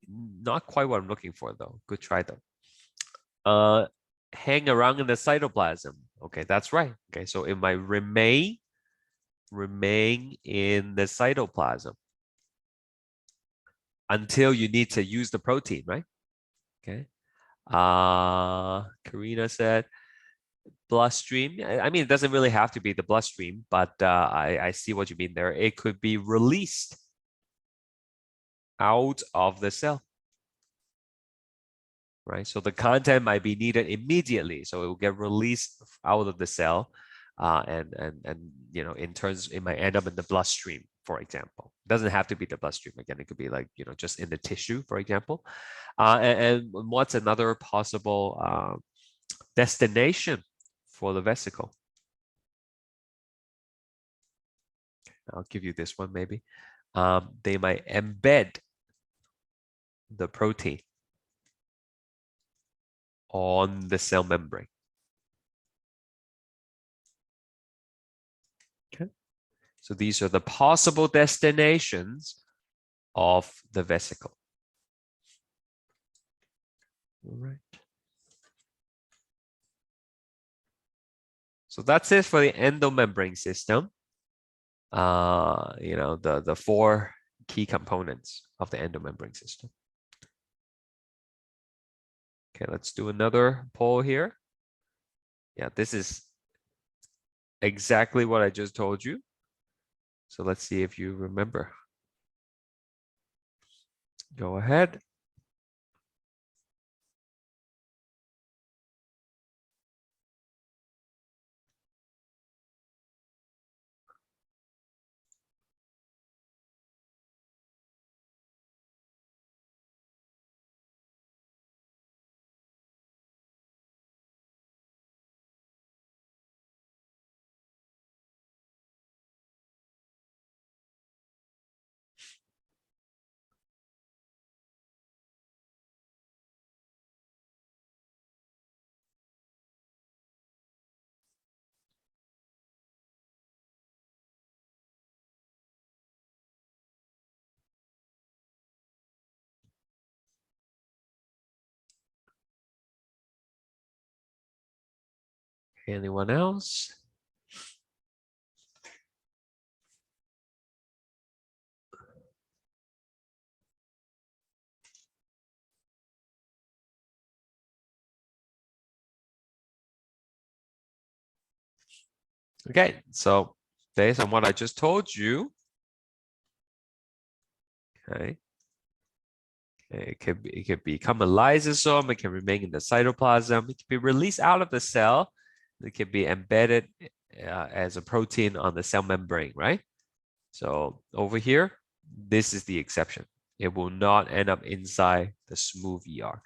not quite what I'm looking for though. Good try though. Hang around in the cytoplasm. Okay, that's right. Okay, so it might remain in the cytoplasm until you need to use the protein, right? Okay. Karina said bloodstream. I mean, it doesn't really have to be the bloodstream, but I see what you mean there. It could be released out of the cell, right? So the content might be needed immediately, so it will get released out of the cell, and you know, in turns, it might end up in the bloodstream, for example. It doesn't have to be the bloodstream. Again, it could be like, you know, just in the tissue, for example. And what's another possible destination for the vesicle? I'll give you this one maybe. They might embed the protein on the cell membrane. Okay. So these are the possible destinations of the vesicle. All right. So that's it for the endomembrane system. You know, the 4 key components of the endomembrane system. Okay, let's do another poll here. Yeah, this is exactly what I just told you. So let's see if you remember. Go ahead. Anyone else? Okay, so based on what I just told you, okay, it could become a lysosome, it can remain in the cytoplasm, it can be released out of the cell, it can be embedded as a protein on the cell membrane, right? So over here, this is the exception. It will not end up inside the smooth ER.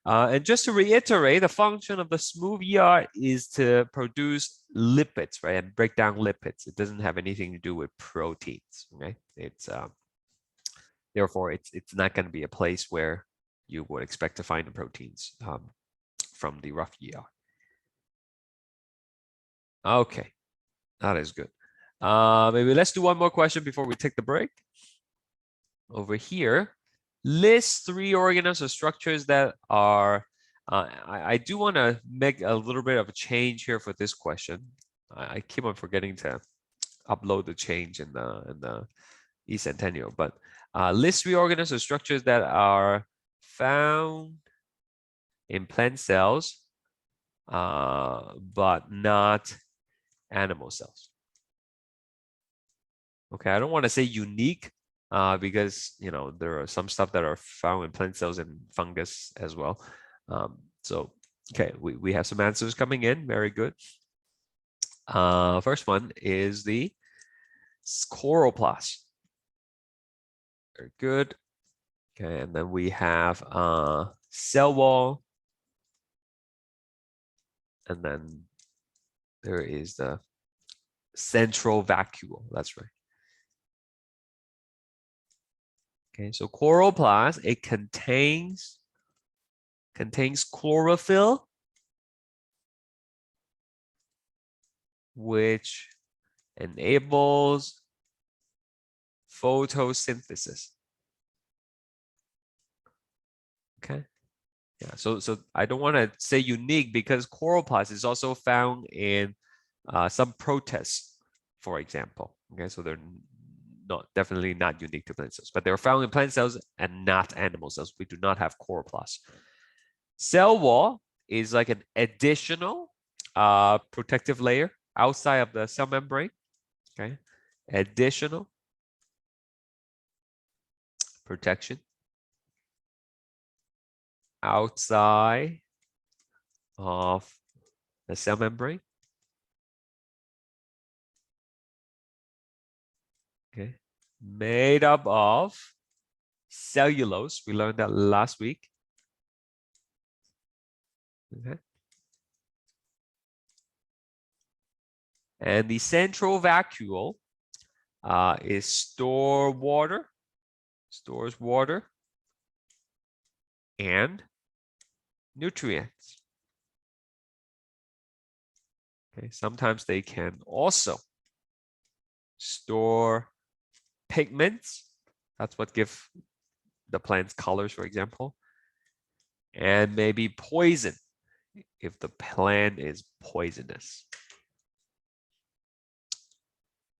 And just to reiterate, the function of the smooth ER is to produce lipids, right, and break down lipids. It doesn't have anything to do with proteins, okay? It's therefore it's not going to be a place where you would expect to find the proteins from the rough ER. Okay, that is good. Maybe let's do one more question before we take the break. Over here, list 3 organisms or structures that are, I do want to make a little bit of a change here for this question. I keep on forgetting to upload the change in the eCentennial, but list 3 organisms or structures that are found in plant cells, but not animal cells. Okay, I don't want to say unique, because there are some stuff that are found in plant cells and fungus as well. So okay, we have some answers coming in. Very good. First one is the chloroplast. Very good. Okay, and then we have cell wall, and then there is the central vacuole. That's right. Okay, so chloroplast, it contains chlorophyll, which enables photosynthesis. Okay. Yeah, so I don't want to say unique because chloroplast is also found in some protists, for example. Okay, so they're definitely not unique to plant cells, but they're found in plant cells and not animal cells. We do not have chloroplast. Cell wall is like an additional protective layer outside of the cell membrane. Okay, additional protection outside of the cell membrane. Okay, made up of cellulose. We learned that last week. Okay. And the central vacuole is stores water and nutrients. Okay, sometimes they can also store pigments. That's what give the plants colors, for example, and maybe poison if the plant is poisonous.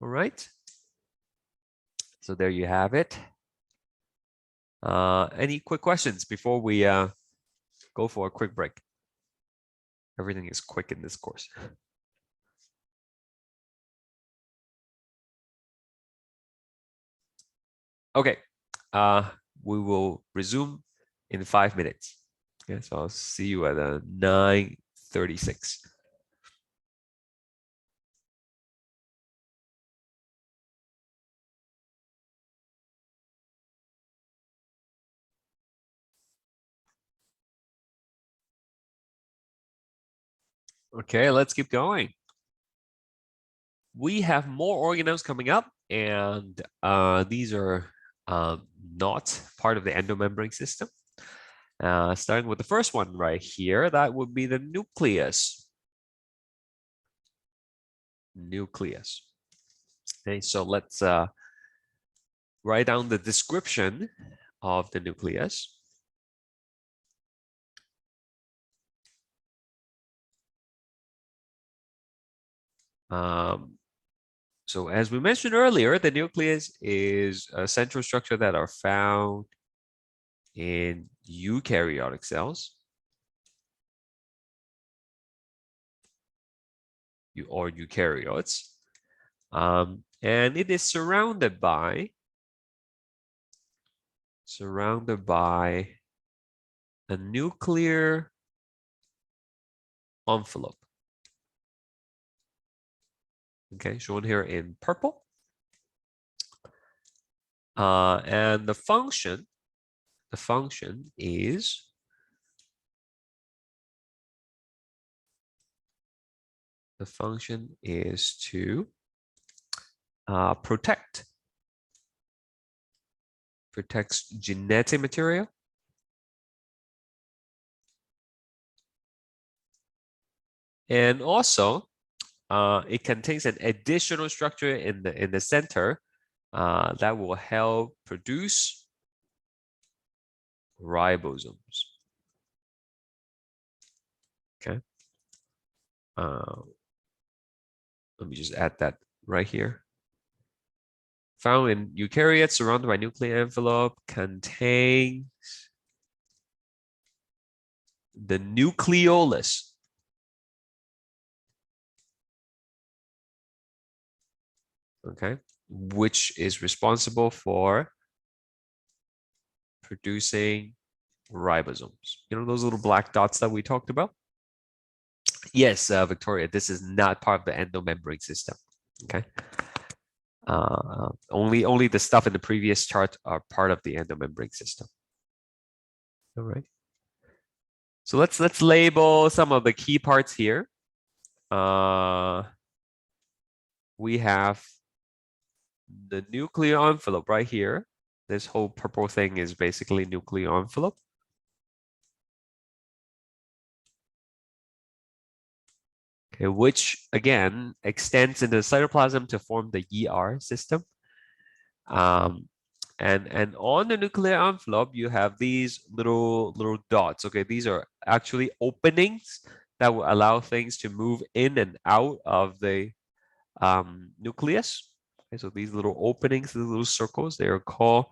All right. So there you have it. Any quick questions before we go for a quick break? Everything is quick in this course. Okay, we will resume in 5 minutes. Okay, so I'll see you at 9:36. Okay, let's keep going. We have more organelles coming up, and these are not part of the endomembrane system. Starting with the first one right here, that would be the nucleus. Nucleus. Okay, so let's write down the description of the nucleus. So as we mentioned earlier, the nucleus is a central structure that are found in eukaryotic cells or eukaryotes. And it is surrounded by a nuclear envelope. Okay, shown here in purple. And the function is to protects genetic material, and also it contains an additional structure in the center that will help produce ribosomes. Okay. Let me just add that right here. Found in eukaryotes surrounded by nuclear envelope, contains the nucleolus. Okay, which is responsible for producing ribosomes. You know those little black dots that we talked about? Yes, Victoria, this is not part of the endomembrane system. Okay. Only the stuff in the previous chart are part of the endomembrane system. All right. So let's label some of the key parts here. We have the nuclear envelope right here. This whole purple thing is basically nuclear envelope. Okay, which again extends into the cytoplasm to form the ER system. And on the nuclear envelope, you have these little dots. Okay, these are actually openings that will allow things to move in and out of the nucleus. Okay, so these little openings, these little circles, they are called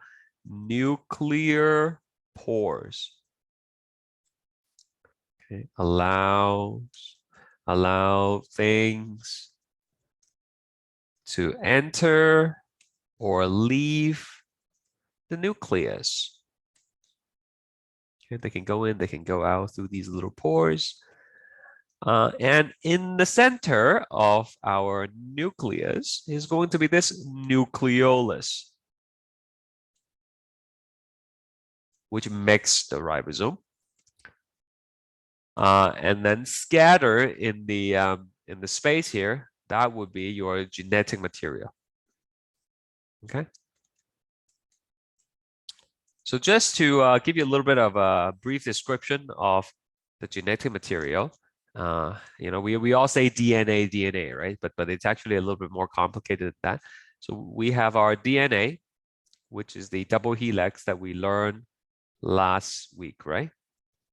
nuclear pores. Okay, allow things to enter or leave the nucleus. Okay, they can go in, they can go out through these little pores. And in the center of our nucleus is going to be this nucleolus, which makes the ribosome. And then scatter in the space here, that would be your genetic material. Okay. So just to give you a little bit of a brief description of the genetic material, you know, we all say DNA, right? But it's actually a little bit more complicated than that. So we have our DNA, which is the double helix that we learned last week, right?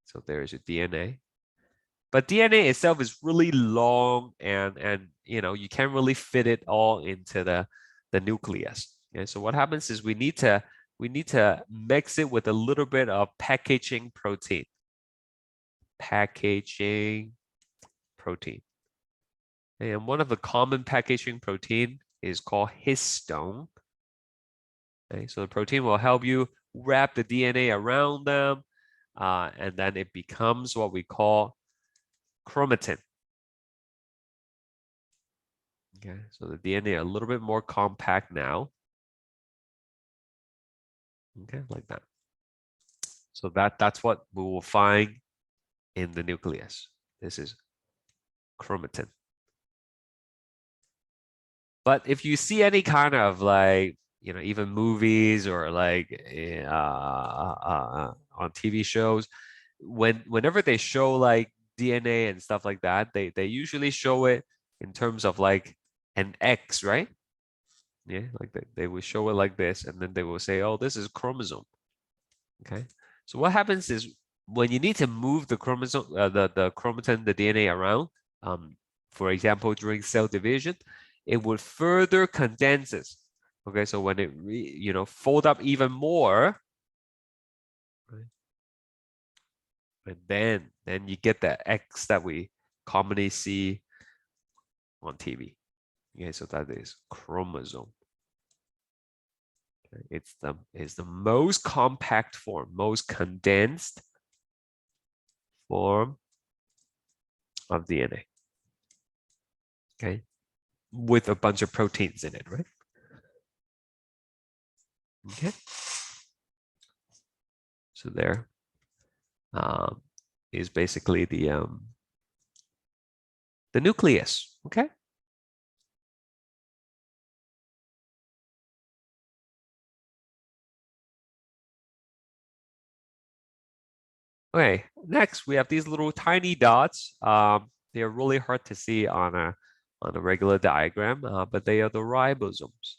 So there's your DNA. But DNA itself is really long and you know, you can't really fit it all into the nucleus. Okay, so what happens is we need to mix it with a little bit of packaging protein. And one of the common packaging protein is called histone. Okay, so the protein will help you wrap the DNA around them, and then it becomes what we call chromatin. Okay, so the DNA are a little bit more compact now. Okay, like that. So that's what we will find in the nucleus. This is chromatin. But if you see any kind of like, you know, even movies or like on TV shows, whenever they show like DNA and stuff like that, they usually show it in terms of like an X, right? Yeah, like they will show it like this, and then they will say, oh, this is chromosome. Okay, so what happens is when you need to move the chromosome, the chromatin, the DNA around, for example, during cell division, it would further condenses. Okay, so when it fold up even more, right? And then you get the X that we commonly see on TV. Okay, so that is chromosome. Okay, it's the most compact form, most condensed form of DNA. Okay, with a bunch of proteins in it, right? Okay. So there is basically the nucleus. Okay. Okay. Next, we have these little tiny dots. They are really hard to see on a regular diagram, but they are the ribosomes.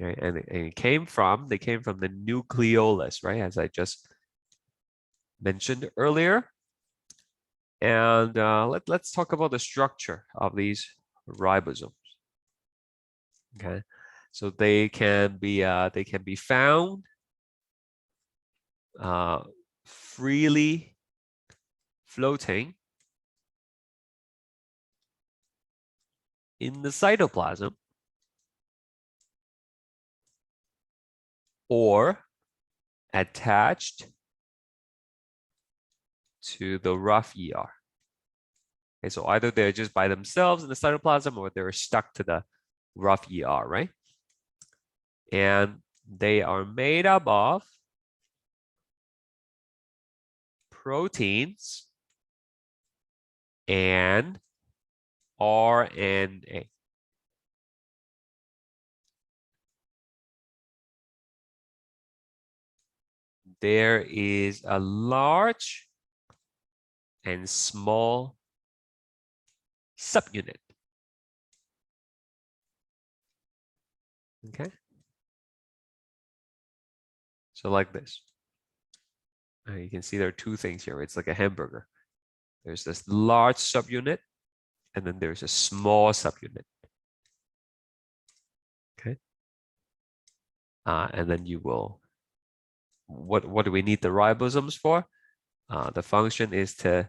Okay, and they came from the nucleolus, right? As I just mentioned earlier. And let's talk about the structure of these ribosomes. Okay, so they can be found freely floating in the cytoplasm or attached to the rough ER. Okay, so either they're just by themselves in the cytoplasm or they're stuck to the rough ER, right? And they are made up of proteins and RNA. There is a large and small subunit. Okay. So like this. You can see there are two things here. It's like a hamburger. There's this large subunit, and then there's a small subunit. Okay. And then you will, what do we need the ribosomes for? The function is to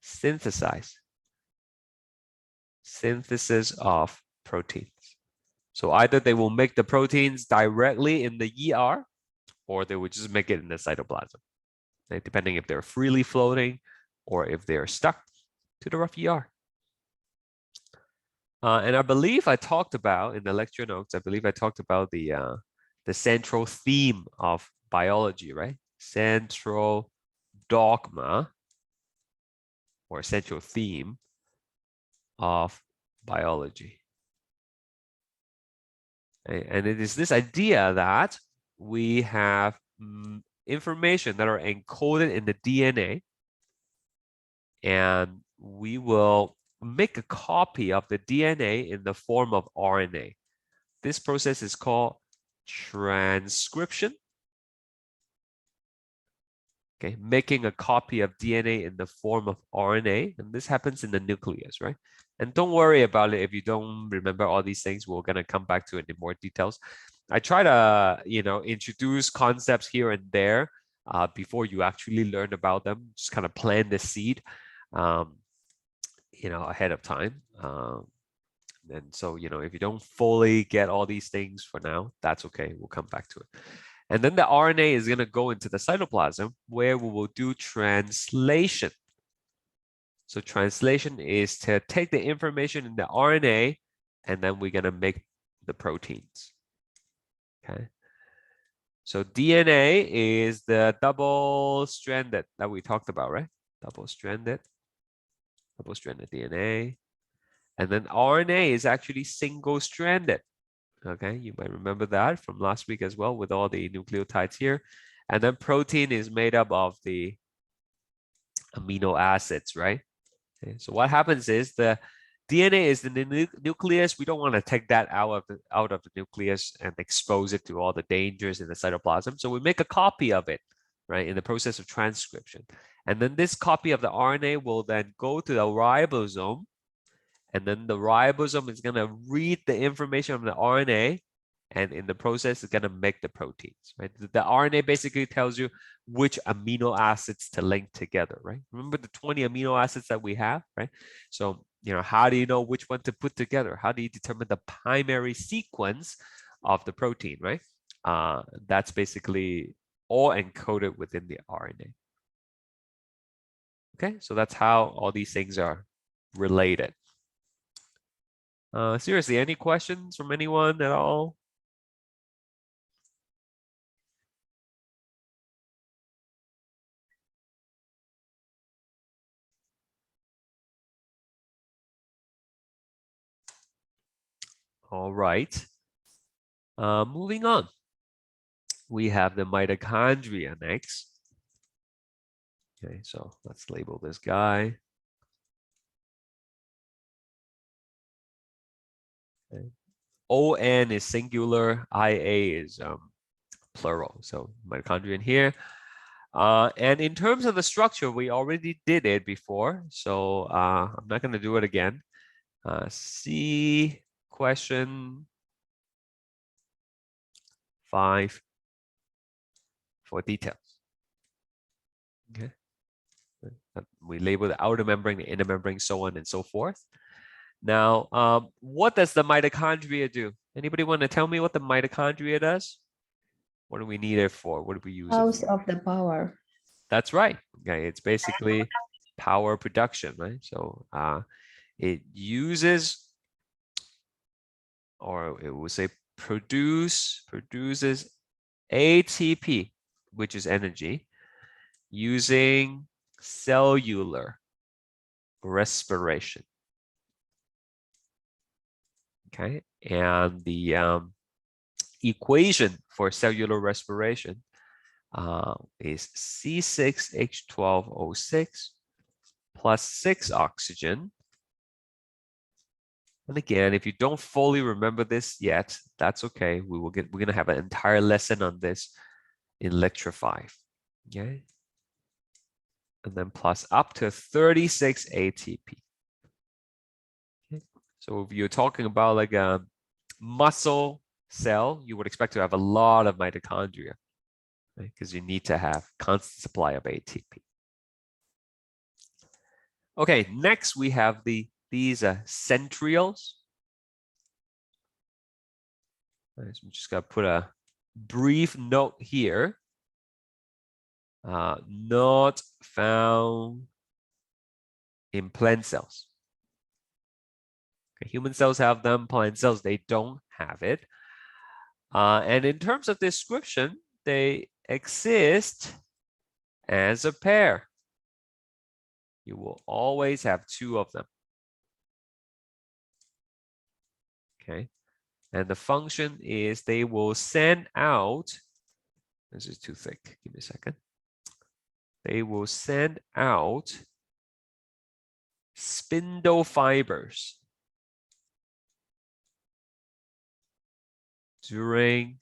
synthesis of proteins. So either they will make the proteins directly in the ER, or they will just make it in the cytoplasm, depending if they're freely floating or if they're stuck to the rough ER. And I believe I talked about in the lecture notes, I believe I talked about the central theme of biology, right? Central dogma or central theme of biology. And it is this idea that we have information that are encoded in the DNA, and we will make a copy of the DNA in the form of RNA. This process is called transcription. Okay, making a copy of DNA in the form of RNA, and this happens in the nucleus, right? And don't worry about it if you don't remember all these things. We're gonna come back to it in more details. I try to, introduce concepts here and there before you actually learn about them. Just kind of plant the seed, ahead of time. And so, if you don't fully get all these things for now, that's okay. We'll come back to it. And then the RNA is going to go into the cytoplasm where we will do translation. So translation is to take the information in the RNA and then we're going to make the proteins. Okay. So DNA is the double-stranded that we talked about, right? Double-stranded DNA. And then RNA is actually single-stranded. Okay, you might remember that from last week as well with all the nucleotides here. And then protein is made up of the amino acids, right? Okay, so what happens is the DNA is in the nucleus. We don't want to take that out of the nucleus and expose it to all the dangers in the cytoplasm. So we make a copy of it right, in the process of transcription. And then this copy of the RNA will then go to the ribosome, and then the ribosome is going to read the information from the RNA, and in the process, it's going to make the proteins, right? The RNA basically tells you which amino acids to link together, right? Remember the 20 amino acids that we have, right? So, how do you know which one to put together? How do you determine the primary sequence of the protein, right? That's basically all encoded within the RNA. Okay, so that's how all these things are related. Seriously, any questions from anyone at all? All right. Moving on. We have the mitochondria next. Okay, so let's label this guy. Okay. ON is singular, IA is plural. So mitochondria in here. And in terms of the structure, we already did it before. So I'm not going to do it again. See question 5 for details. Okay. We label the outer membrane, the inner membrane, so on and so forth. Now, what does the mitochondria do? Anybody want to tell me what the mitochondria does? What do we need it for? What do we use Source it for? of the power. That's right. Okay, it's basically power production, right? So it uses, or it will say produces ATP, which is energy, using cellular respiration. Okay, and the equation for cellular respiration is C6H12O6 plus 6 oxygen. And again, if you don't fully remember this yet, that's okay. We're going to have an entire lesson on this in lecture 5. Okay, and then plus up to 36 ATP. Okay. So if you're talking about like a muscle cell, you would expect to have a lot of mitochondria, right? Because you need to have constant supply of ATP. Okay, next we have these centrioles. Right, so I'm just gonna put a brief note here. Not found in plant cells. Okay, human cells have them, plant cells, they don't have it. And in terms of description, they exist as a pair. You will always have 2 of them. Okay, and the function is they will send out, this is too thick, give me a second. They will send out spindle fibers during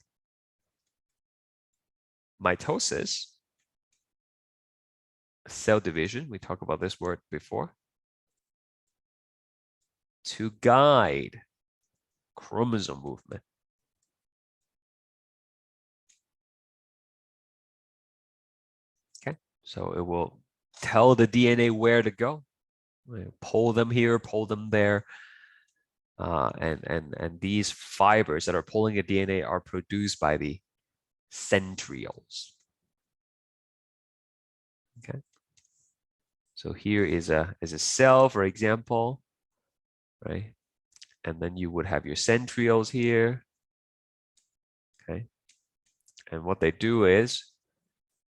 mitosis, cell division, we talked about this word before, to guide chromosome movement. Okay, so it will tell the DNA where to go. Pull them here, pull them there. And these fibers that are pulling the DNA are produced by the centrioles. Okay, so here is a cell, for example, right? And then you would have your centrioles here. Okay, and what they do is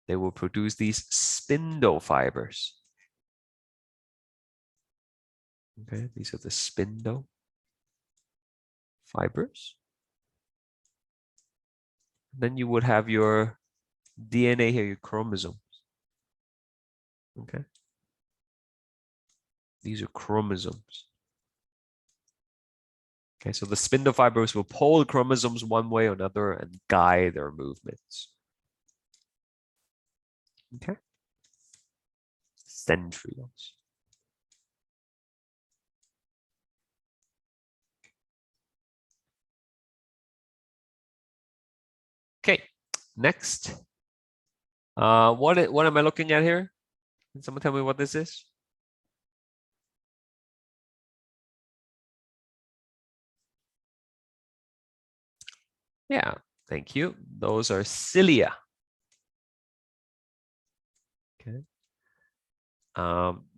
they will produce these spindle fibers. Okay, these are the spindle fibers. Then you would have your DNA here, your chromosomes. Okay, these are chromosomes. Okay, so the spindle fibers will pull the chromosomes one way or another and guide their movements. Okay. Centrioles. Okay, next. What am I looking at here? Can someone tell me what this is? Yeah, thank you. Those are cilia. Okay.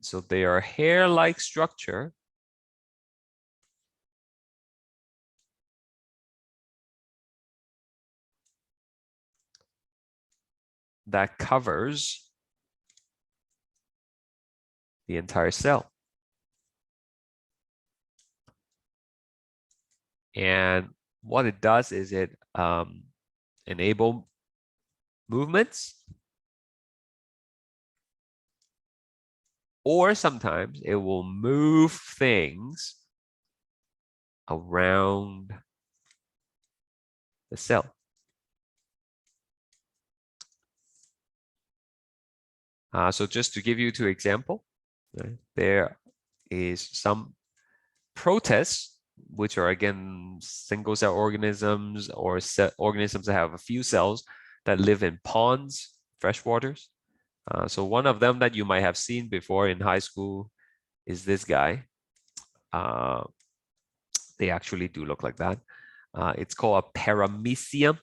So they are hair-like structure that covers the entire cell. And what it does is it enable movements, or sometimes it will move things around the cell. So just to give you two examples, right, there is some protists, which are again single cell organisms or organisms that have a few cells that live in ponds, freshwaters. So one of them that you might have seen before in high school is this guy. They actually do look like that. It's called a paramecium.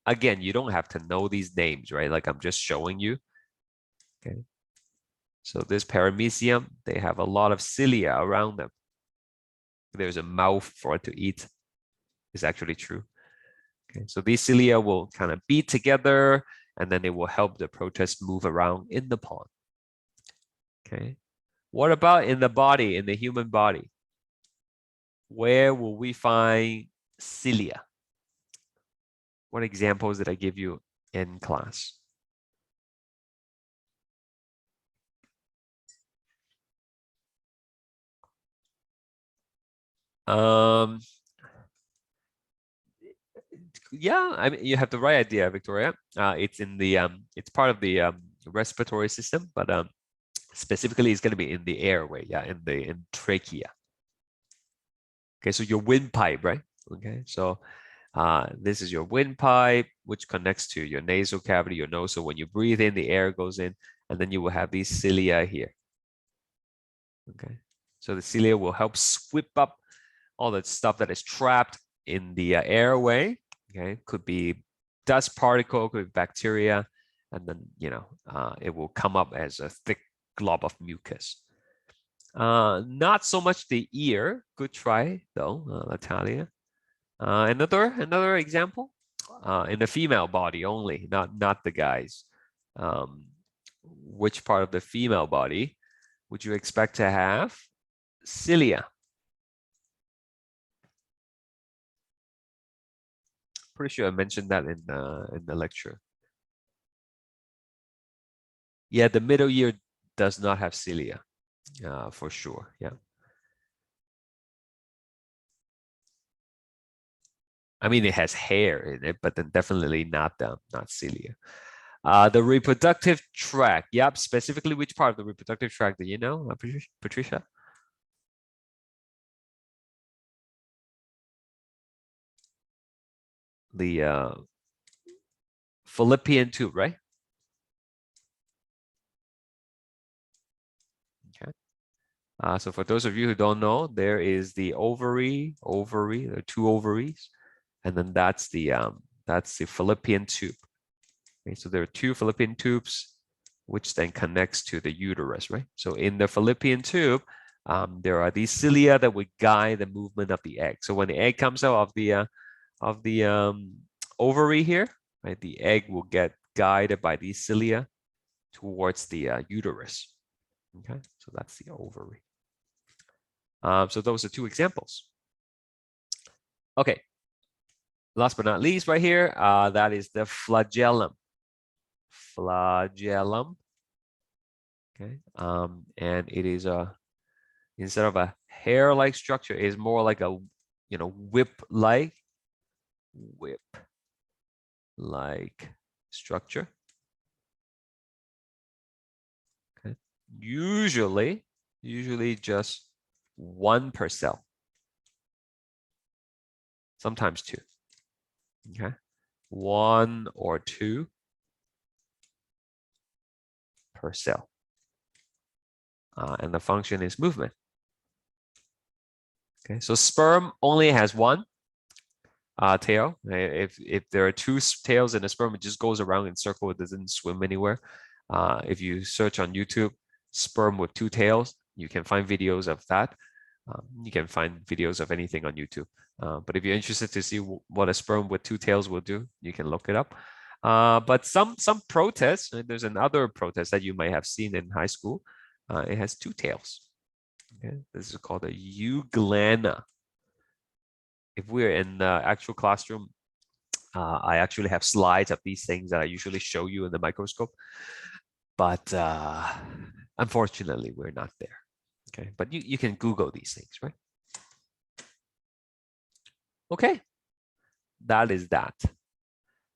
Again, you don't have to know these names, right? Like I'm just showing you. Okay. So this paramecium, they have a lot of cilia around them. There's a mouth for it to eat. It's actually true. Okay. So these cilia will kind of beat together, and then they will help the protist move around in the pond. Okay. What about in the body, in the human body? Where will we find cilia? What examples did I give you in class? Yeah, I mean, you have the right idea, Victoria. It's in the it's part of the respiratory system, but specifically it's going to be in the airway, yeah, in trachea. Okay, so your windpipe, right? Okay, so this is your windpipe, which connects to your nasal cavity, your nose. So when you breathe in, the air goes in, and then you will have these cilia here. Okay, so the cilia will help sweep up all the stuff that is trapped in the airway. Okay, could be dust particle, could be bacteria, and then it will come up as a thick glob of mucus. Not so much the ear. Good try though, Natalia. Another example in the female body only, not the guys. Which part of the female body would you expect to have cilia? Pretty sure I mentioned that in the lecture. Yeah, the middle ear does not have cilia, for sure. Yeah. I mean, it has hair in it, but then definitely not cilia. The reproductive tract. Yep. Specifically, which part of the reproductive tract do you know, Patricia? The fallopian tube, right? Okay. So for those of you who don't know, there is the ovary. There are two ovaries, and then that's the fallopian tube. Okay, so there are two fallopian tubes, which then connects to the uterus, right? So in the fallopian tube, there are these cilia that would guide the movement of the egg. So when the egg comes out of the ovary here, right, the egg will get guided by these cilia towards the uterus. Okay, so that's the ovary. So those are two examples. Okay, last but not least, right here, that is the flagellum. Flagellum. Okay, and it is instead of a hair-like structure, it is more like a whip-like structure. Usually just one per cell. Sometimes two. Okay. One or two per cell. And the function is movement. Okay, so sperm only has one tail. If there are two tails in a sperm, it just goes around in circle. It doesn't swim anywhere. If you search on YouTube, sperm with two tails, you can find videos of that. You can find videos of anything on YouTube. But if you're interested to see what a sperm with two tails will do, you can look it up. But some protists, there's another protist that you might have seen in high school. It has two tails. Okay, this is called a euglena. If we're in the actual classroom, I actually have slides of these things that I usually show you in the microscope. But unfortunately, we're not there. Okay, but you can Google these things, right? Okay, that is that.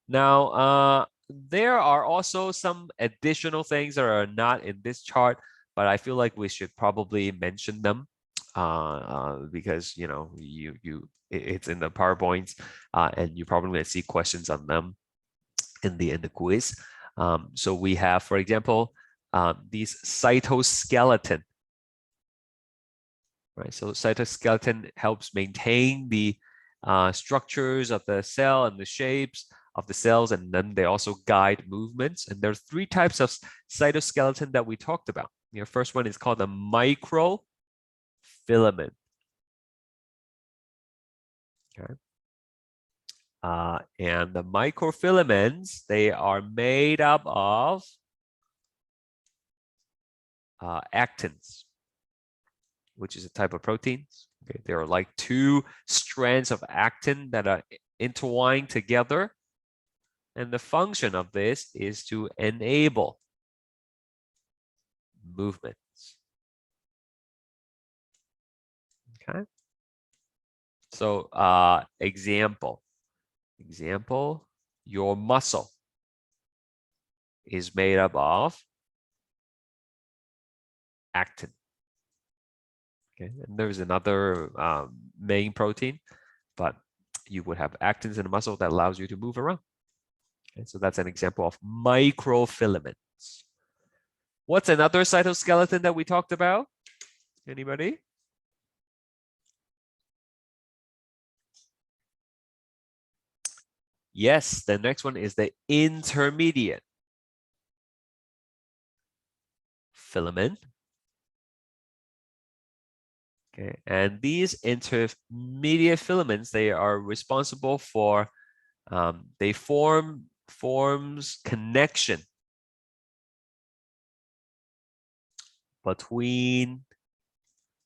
Now, there are also some additional things that are not in this chart, but I feel like we should probably mention them because you know it's in the PowerPoints, and you probably going to see questions on them in the quiz. So we have, for example, these cytoskeleton. Right, so cytoskeleton helps maintain the structures of the cell and the shapes of the cells, and then they also guide movements. And there are three types of cytoskeleton that we talked about. The first one is called the microfilament. Okay. And the microfilaments, they are made up of actins, which is a type of protein. Okay, there are like two strands of actin that are intertwined together. And the function of this is to enable movements. Okay. So example, your muscle is made up of actin. Okay, and there's another main protein, but you would have actins in the muscle that allows you to move around. Okay, so that's an example of microfilaments. What's another cytoskeleton that we talked about? Anybody? Yes, the next one is the intermediate filament. Okay, and these intermediate filaments, they are responsible for, they forms connection between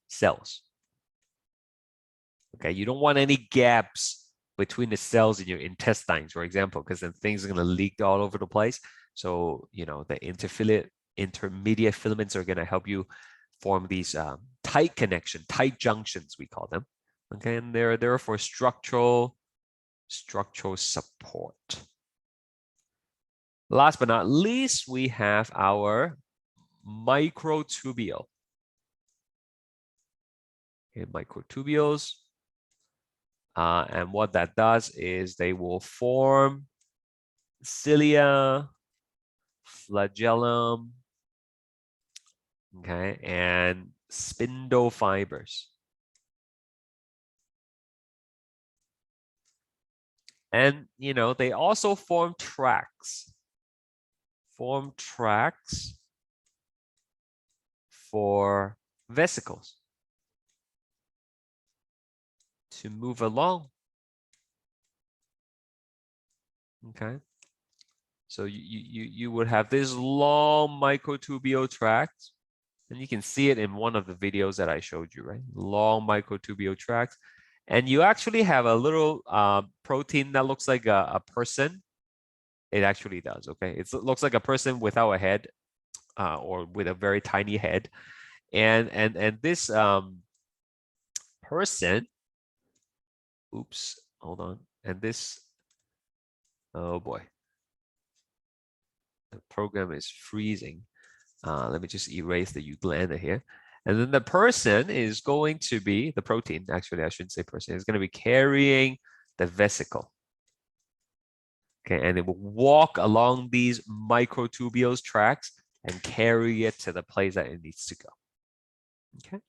cells. Okay, you don't want any gaps between the cells in your intestines, for example, because then things are going to leak all over the place. So, you know, the intermediate filaments are going to help you form these tight connection, tight junctions, we call them. Okay, and they're there for structural support. Last but not least, we have our microtubule. Okay, microtubules. And what that does is they will form cilia, flagellum, okay, and spindle fibers. And, you know, they also form tracks for vesicles to move along. Okay. So you would have this long microtubule tract, and you can see it in one of the videos that I showed you, right? Long microtubule tracts. And you actually have a little protein that looks like a person. It actually does, okay? It looks like a person without a head, or with a very tiny head. And this person, oops, hold on. And this, oh boy, the program is freezing. Let me just erase the euglena here. And then the person is going to be, the protein, actually, I shouldn't say person, is going to be carrying the vesicle. Okay, and it will walk along these microtubules tracks and carry it to the place that it needs to go. Okay.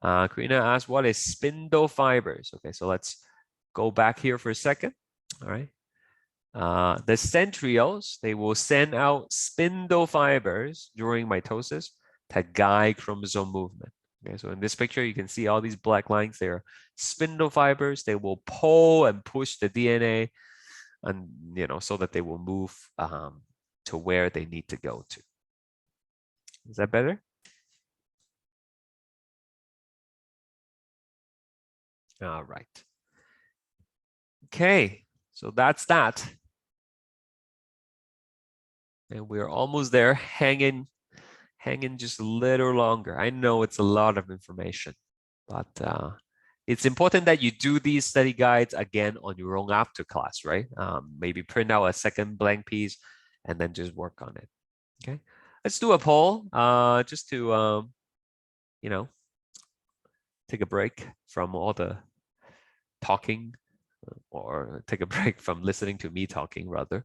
Karina asked, what is spindle fibers? Okay, so let's go back here for a second. All right. The centrioles, they will send out spindle fibers during mitosis to guide chromosome movement. Okay, so in this picture, you can see all these black lines. They're spindle fibers. They will pull and push the DNA, and so that they will move to where they need to go to. Is that better? All right. Okay, so that's that. And we're almost there, hanging just a little longer. I know it's a lot of information, but it's important that you do these study guides again on your own after class, right? Maybe print out a second blank piece and then just work on it. Okay, let's do a poll just to, take a break from all the talking, or take a break from listening to me talking rather.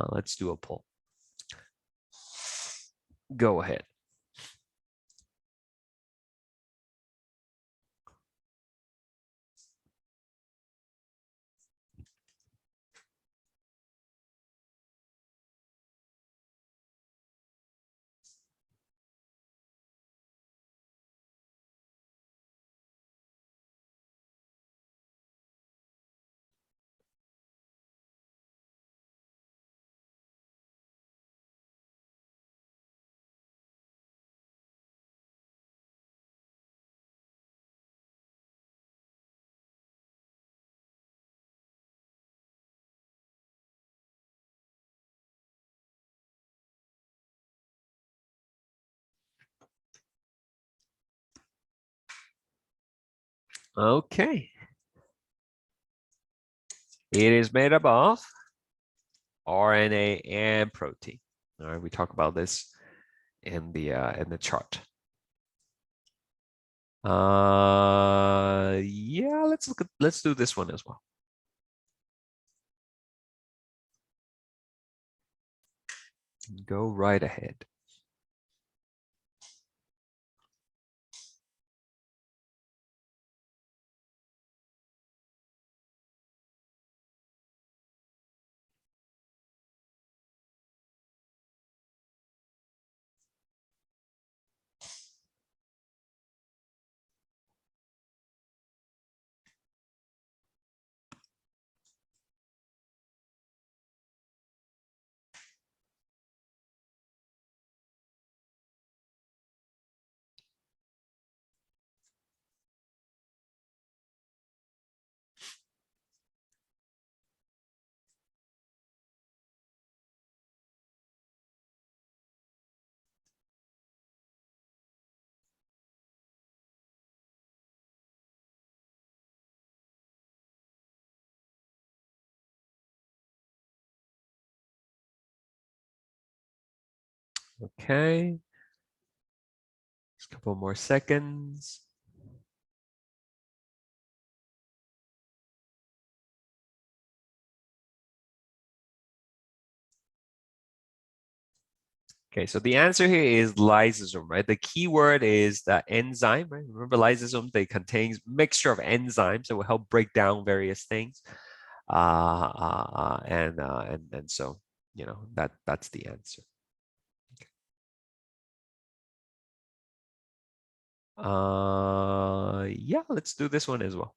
Let's do a poll. Go ahead. Okay. It is made up of RNA and protein. All right, we talk about this in the chart. Yeah, let's do this one as well. Go right ahead. Okay. Just a couple more seconds. Okay, so the answer here is lysosome, right? The key word is the enzyme, right? Remember lysosome, they contains mixture of enzymes that will help break down various things. And so, that's the answer. Yeah, let's do this one as well.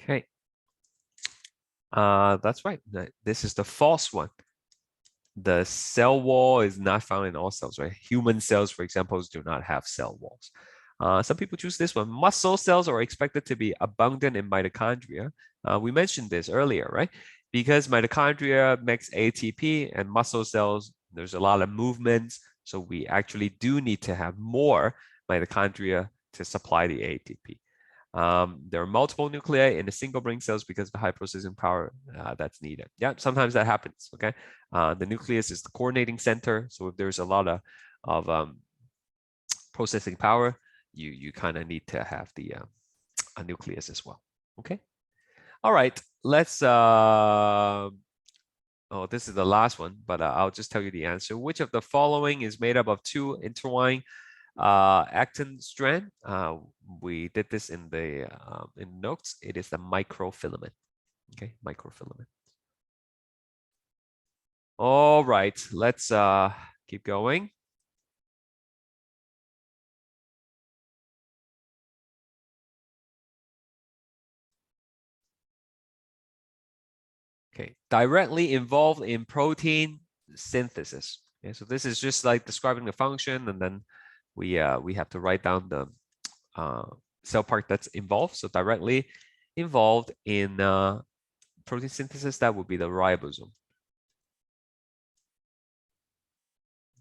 Okay. That's right. This is the false one. The cell wall is not found in all cells, right? Human cells, for example, do not have cell walls. Some people choose this one. Muscle cells are expected to be abundant in mitochondria. We mentioned this earlier, right? Because mitochondria makes ATP and muscle cells, there's a lot of movements. So we actually do need to have more mitochondria to supply the ATP. There are multiple nuclei in a single brain cells because of the high processing power that's needed. Yeah, sometimes that happens, okay? The nucleus is the coordinating center. So if there's a lot of processing power, you kind of need to have the a nucleus as well, okay? All right, let's, oh, this is the last one, but I'll just tell you the answer. Which of the following is made up of two intertwined actin strand? We did this in the in notes. It is the microfilament. Okay, microfilament. All right, let's keep going. Okay, directly involved in protein synthesis. Okay, so this is just like describing the function, and then we have to write down the cell part that's involved. So directly involved in protein synthesis, that would be the ribosome.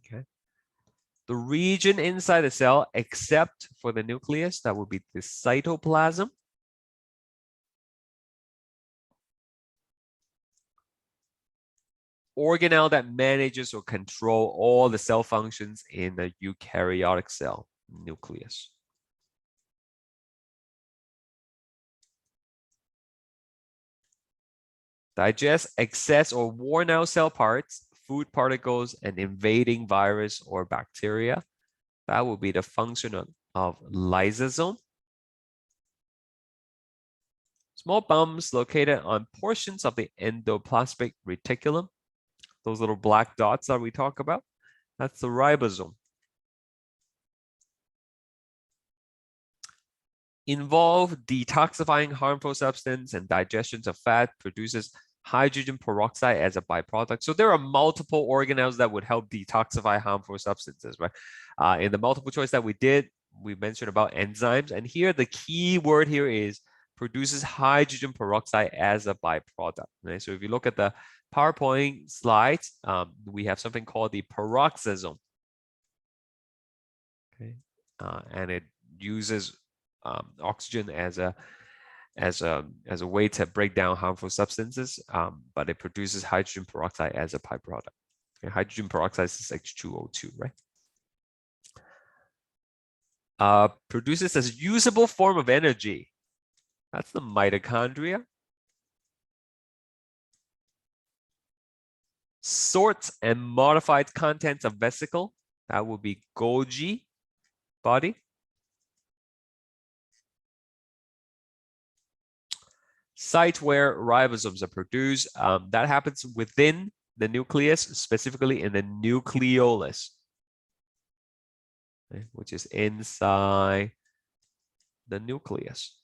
Okay. The region inside the cell, except for the nucleus, that would be the cytoplasm. Organelle that manages or control all the cell functions in the eukaryotic cell nucleus. Digest excess or worn out cell parts, food particles, and invading virus or bacteria. That will be the function of lysosome. Small bumps located on portions of the endoplasmic reticulum. Those little black dots that we talk about, that's the ribosome. Involve detoxifying harmful substance and digestions of fat produces hydrogen peroxide as a byproduct. So there are multiple organelles that would help detoxify harmful substances, right? In the multiple choice that we did, we mentioned about enzymes. And here, the key word here is produces hydrogen peroxide as a byproduct. Right? So if you look at the PowerPoint slides, we have something called the peroxisome. Okay, and it uses oxygen as a way to break down harmful substances, but it produces hydrogen peroxide as a byproduct. Okay, hydrogen peroxide is H2O2, right? Produces a usable form of energy. That's the mitochondria. Sorts and modified contents of vesicle. That would be Golgi body. Site where ribosomes are produced. That happens within the nucleus, specifically in the nucleolus, okay, which is inside the nucleus.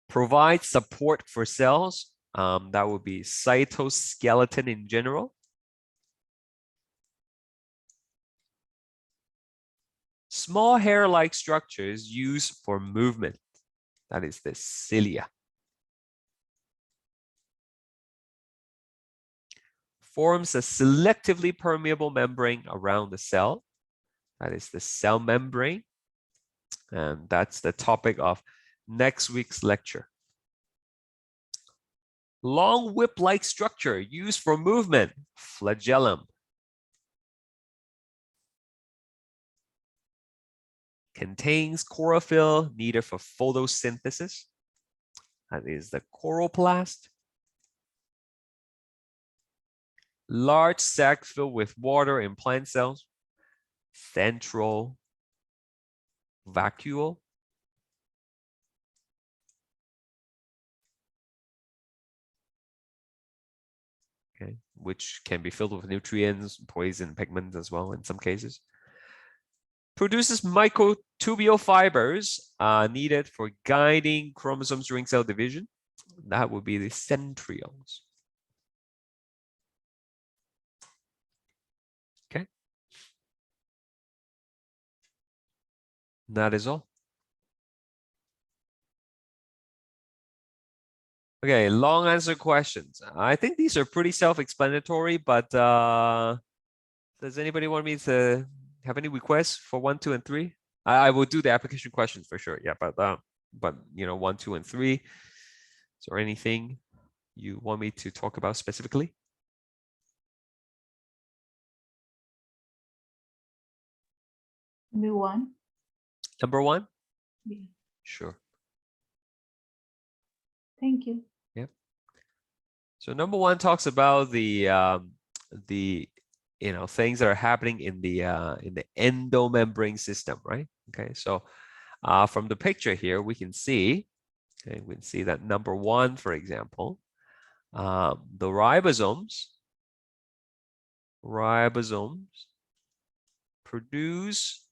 Provide support for cells. That would be cytoskeleton in general. Small hair-like structures used for movement. That is the cilia. Forms a selectively permeable membrane around the cell. That is the cell membrane. And that's the topic of next week's lecture. Long whip-like structure used for movement. Flagellum. Contains chlorophyll needed for photosynthesis. That is the chloroplast. Large sac filled with water in plant cells. Central vacuole. Okay, which can be filled with nutrients, poison, pigments as well in some cases. produces microtubule fibers needed for guiding chromosomes during cell division. That would be the centrioles. Okay. That is all. Okay, long answer questions. I think these are pretty self-explanatory, but does anybody want me to have any requests for 1, 2, and 3? I will do the application questions for sure. Yeah, but you know, 1, 2, and 3. Is there anything you want me to talk about specifically? Number 1. Number 1? Yeah. Sure. Thank you. Yep. So number 1 talks about the things that are happening in the endomembrane system, right? Okay, so from the picture here, we can see that number 1, for example, the ribosomes produce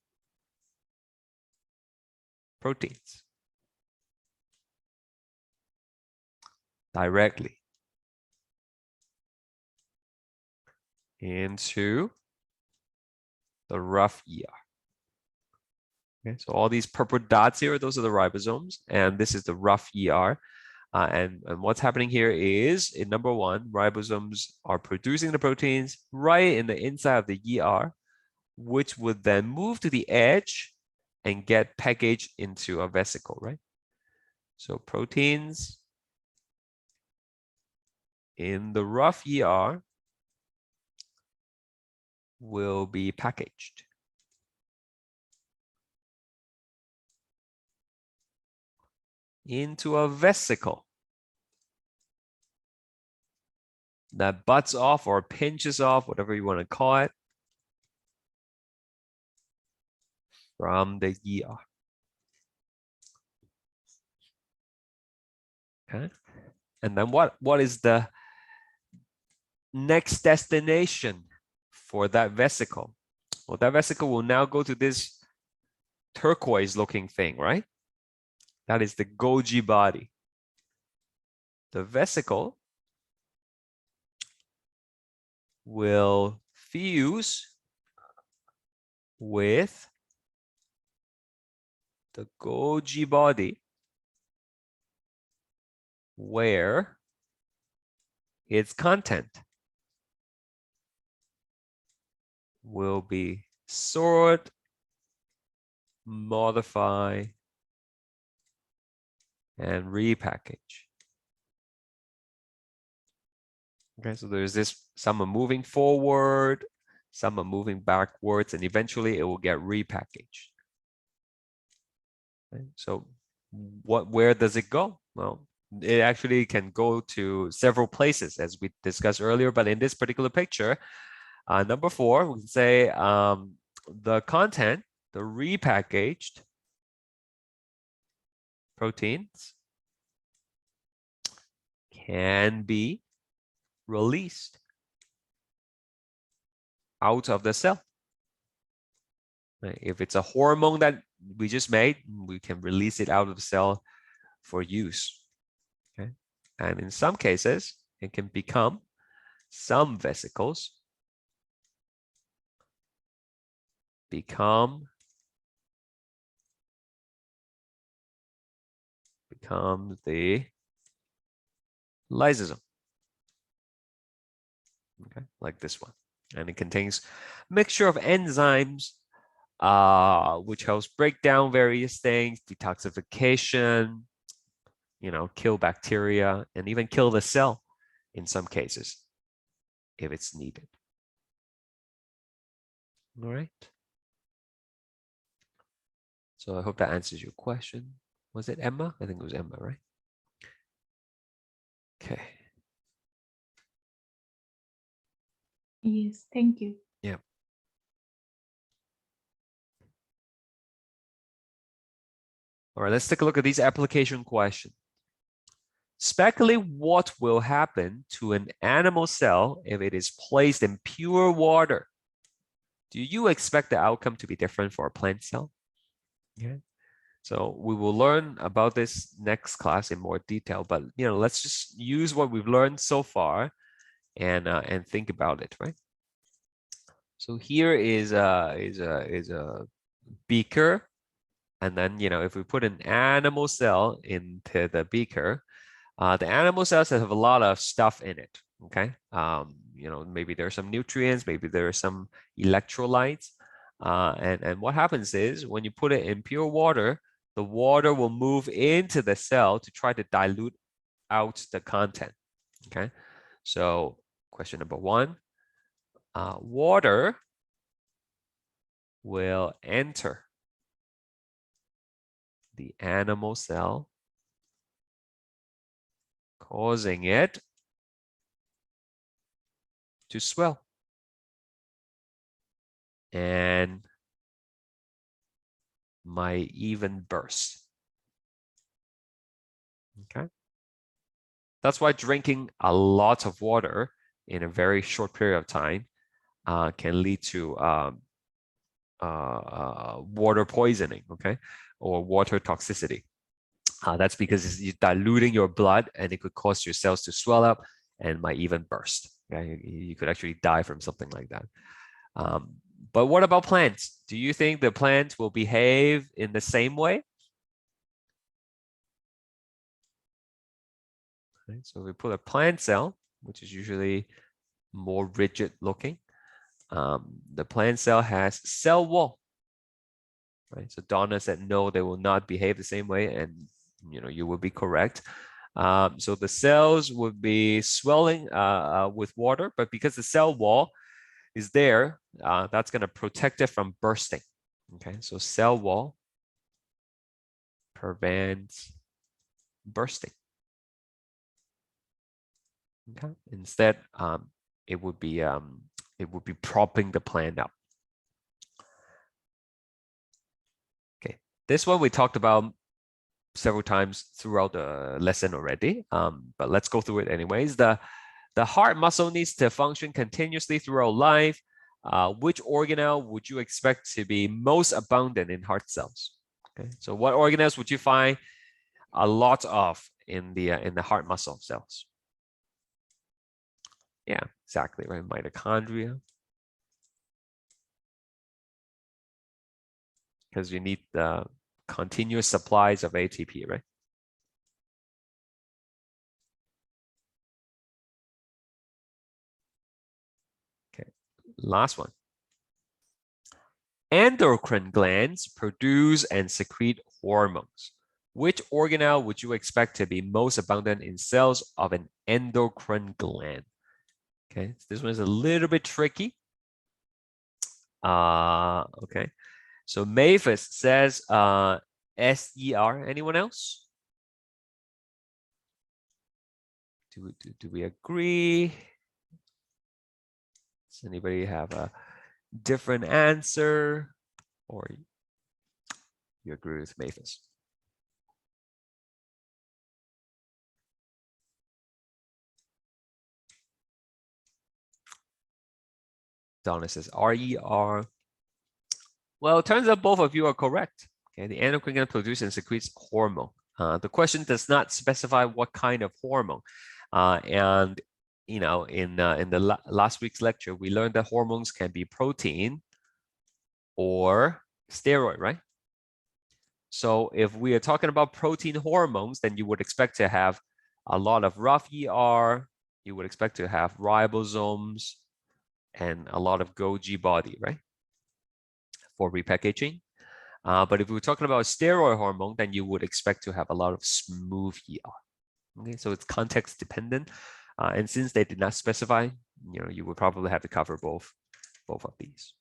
proteins directly into the rough ER. Okay, so all these purple dots here, those are the ribosomes, and this is the rough ER. And what's happening here is, in number 1, ribosomes are producing the proteins right in the inside of the ER, which would then move to the edge and get packaged into a vesicle, right? So proteins in the rough ER will be packaged into a vesicle that butts off or pinches off, whatever you want to call it, from the ER. Okay. And then what is the next destination for that vesicle? Well, that vesicle will now go to this turquoise looking thing, right? That is the Golgi body. The vesicle will fuse with the Golgi body where its content will be sort, modify, and repackage. Okay, so there's this, some are moving forward, some are moving backwards, and eventually it will get repackaged. Okay, so where does it go? Well, it actually can go to several places, as we discussed earlier, but in this particular picture, number 4, we can say the content, the repackaged proteins can be released out of the cell. If it's a hormone that we just made, we can release it out of the cell for use. Okay, and in some cases, it can become some vesicles become the lysosome. Okay, like this one, and it contains a mixture of enzymes which helps break down various things, detoxification, kill bacteria, and even kill the cell in some cases if it's needed. All right. So I hope that answers your question. Was it Emma? I think it was Emma, right? Okay. Yes, thank you. Yeah. All right, let's take a look at these application questions. Speculate what will happen to an animal cell if it is placed in pure water Do you expect the outcome to be different for a plant cell? Yeah. So we will learn about this next class in more detail, but let's just use what we've learned so far and think about it, right? So here is a beaker, and then if we put an animal cell into the beaker, the animal cells have a lot of stuff in it. Okay, maybe there's some nutrients, maybe there are some electrolytes, and what happens is when you put it in pure water, the water will move into the cell to try to dilute out the content. Okay, so question number one, water will enter the animal cell, causing it to swell and might even burst. Okay, that's why drinking a lot of water in a very short period of time can lead to water poisoning, okay, or water toxicity. That's because you're diluting your blood, and it could cause your cells to swell up and might even burst. Okay, you could actually die from something like that. But what about plants? Do you think the plants will behave in the same way? Okay, so we put a plant cell, which is usually more rigid looking. The plant cell has cell wall. Right? So Donna said no, they will not behave the same way, and you will be correct. So the cells would be swelling with water, but because the cell wall is there, that's going to protect it from bursting. Okay, so cell wall prevents bursting. Okay, instead, it would be propping the plant up. Okay, this one we talked about several times throughout the lesson already, but let's go through it anyways. The heart muscle needs to function continuously throughout life. Which organelle would you expect to be most abundant in heart cells? Okay, so what organelles would you find a lot of in the heart muscle cells? Yeah, exactly right. Mitochondria, because you need the continuous supplies of ATP, right? Okay, last one. Endocrine glands produce and secrete hormones. Which organelle would you expect to be most abundant in cells of an endocrine gland? Okay, this one is a little bit tricky. Okay, so Mavis says SER. Anyone else? Do we agree? Does anybody have a different answer, or you agree with Mavis? Donna says RER. Well, it turns out both of you are correct. Okay, the endocrine gland produces and secretes hormone. The question does not specify what kind of hormone. And in the last week's lecture, we learned that hormones can be protein or steroid, right? So if we are talking about protein hormones, then you would expect to have a lot of rough ER. You would expect to have ribosomes and a lot of Golgi body, right? For repackaging. But if we're talking about steroid hormone, then you would expect to have a lot of smooth ER. Okay, so it's context dependent. And since they did not specify, you would probably have to cover both of these.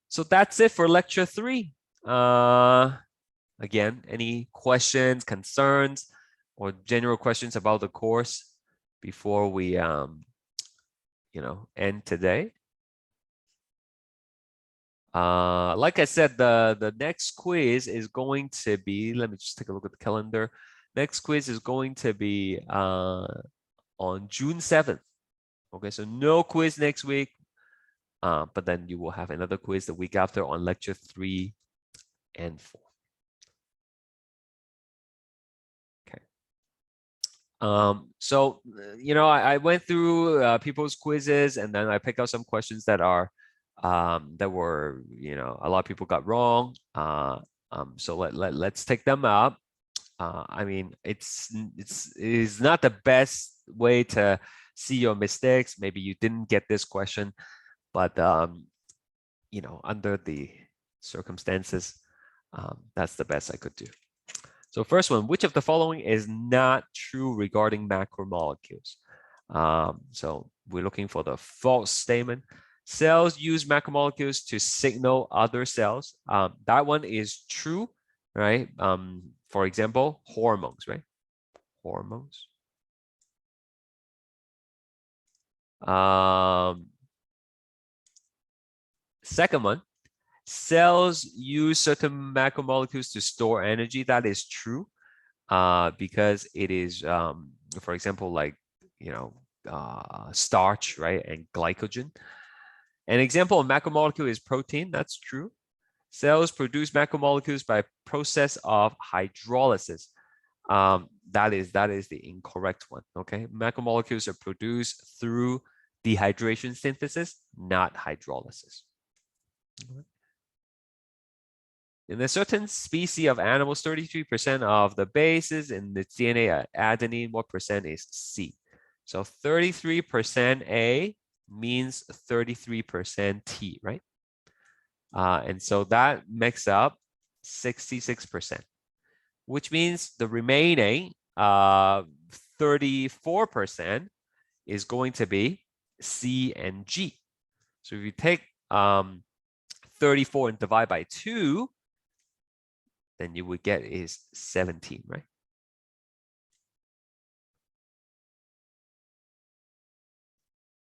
So that's it for lecture 3. Again, any questions, concerns, or general questions about the course before we end today? Like I said, the next quiz is going to be, let me just take a look at the calendar. Next quiz is going to be on June 7th. Okay, so no quiz next week. but then you will have another quiz the week after on lecture 3 and 4. So, you know, I went through people's quizzes, and then I picked out some questions that are that were, you know, a lot of people got wrong. So let's take them up. I mean, it is not the best way to see your mistakes. Maybe you didn't get this question, but you know, under the circumstances, that's the best I could do. So first one, which of the following is not true regarding macromolecules? So we're looking for the false statement. Cells use macromolecules to signal other cells. That one is true, right? For example, hormones, right? Hormones. Second one, cells use certain macromolecules to store energy. That is true, because it is, for example, like, you know, starch, right, and glycogen. An example of macromolecule is protein. That's true. Cells produce macromolecules by process of hydrolysis. That is the incorrect one. Okay, macromolecules are produced through dehydration synthesis, not hydrolysis. In a certain species of animals, 33% of the bases in the DNA are adenine. What percent is C? So 33% A means 33% T, right? And so that makes up 66%, which means the remaining 34% is going to be C and G. So if you take 34 and divide by 2, then you would get is 17, right?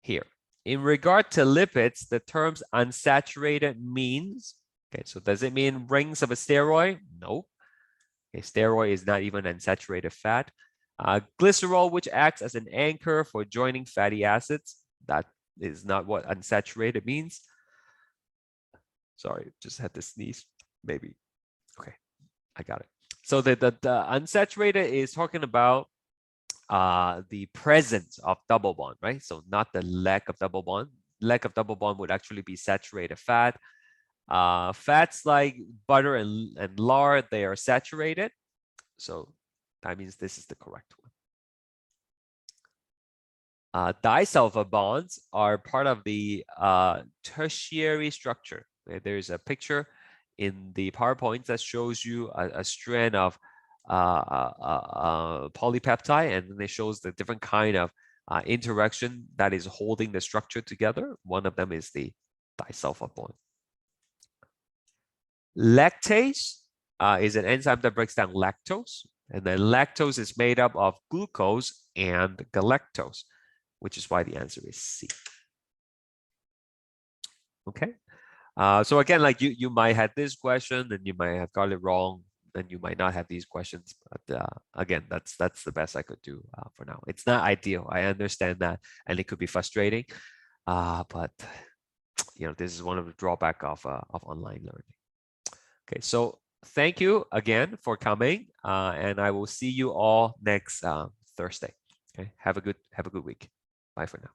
Here, in regard to lipids, the terms unsaturated means, okay, so does it mean rings of a steroid? No. Okay, steroid is not even unsaturated fat. Glycerol, which acts as an anchor for joining fatty acids, that is not what unsaturated means. Sorry, just had to sneeze, maybe. Okay, I got it. So the unsaturated is talking about the presence of double bond, right? So not the lack of double bond. Lack of double bond would actually be saturated fat. Fats like butter and lard, they are saturated. So that means this is the correct one. Disulfide bonds are part of the tertiary structure. There's a picture in the PowerPoint that shows you a strand of polypeptide, and then it shows the different kind of interaction that is holding the structure together. One of them is the disulfide bond. Lactase is an enzyme that breaks down lactose, and then lactose is made up of glucose and galactose, which is why the answer is C. Okay. So again, like you might have this question and you might have got it wrong, and you might not have these questions. But again, that's the best I could do for now. It's not ideal. I understand that, and it could be frustrating. But you know, this is one of the drawbacks of online learning. Okay, so thank you again for coming, and I will see you all next Thursday. Okay, have a good week. Bye for now.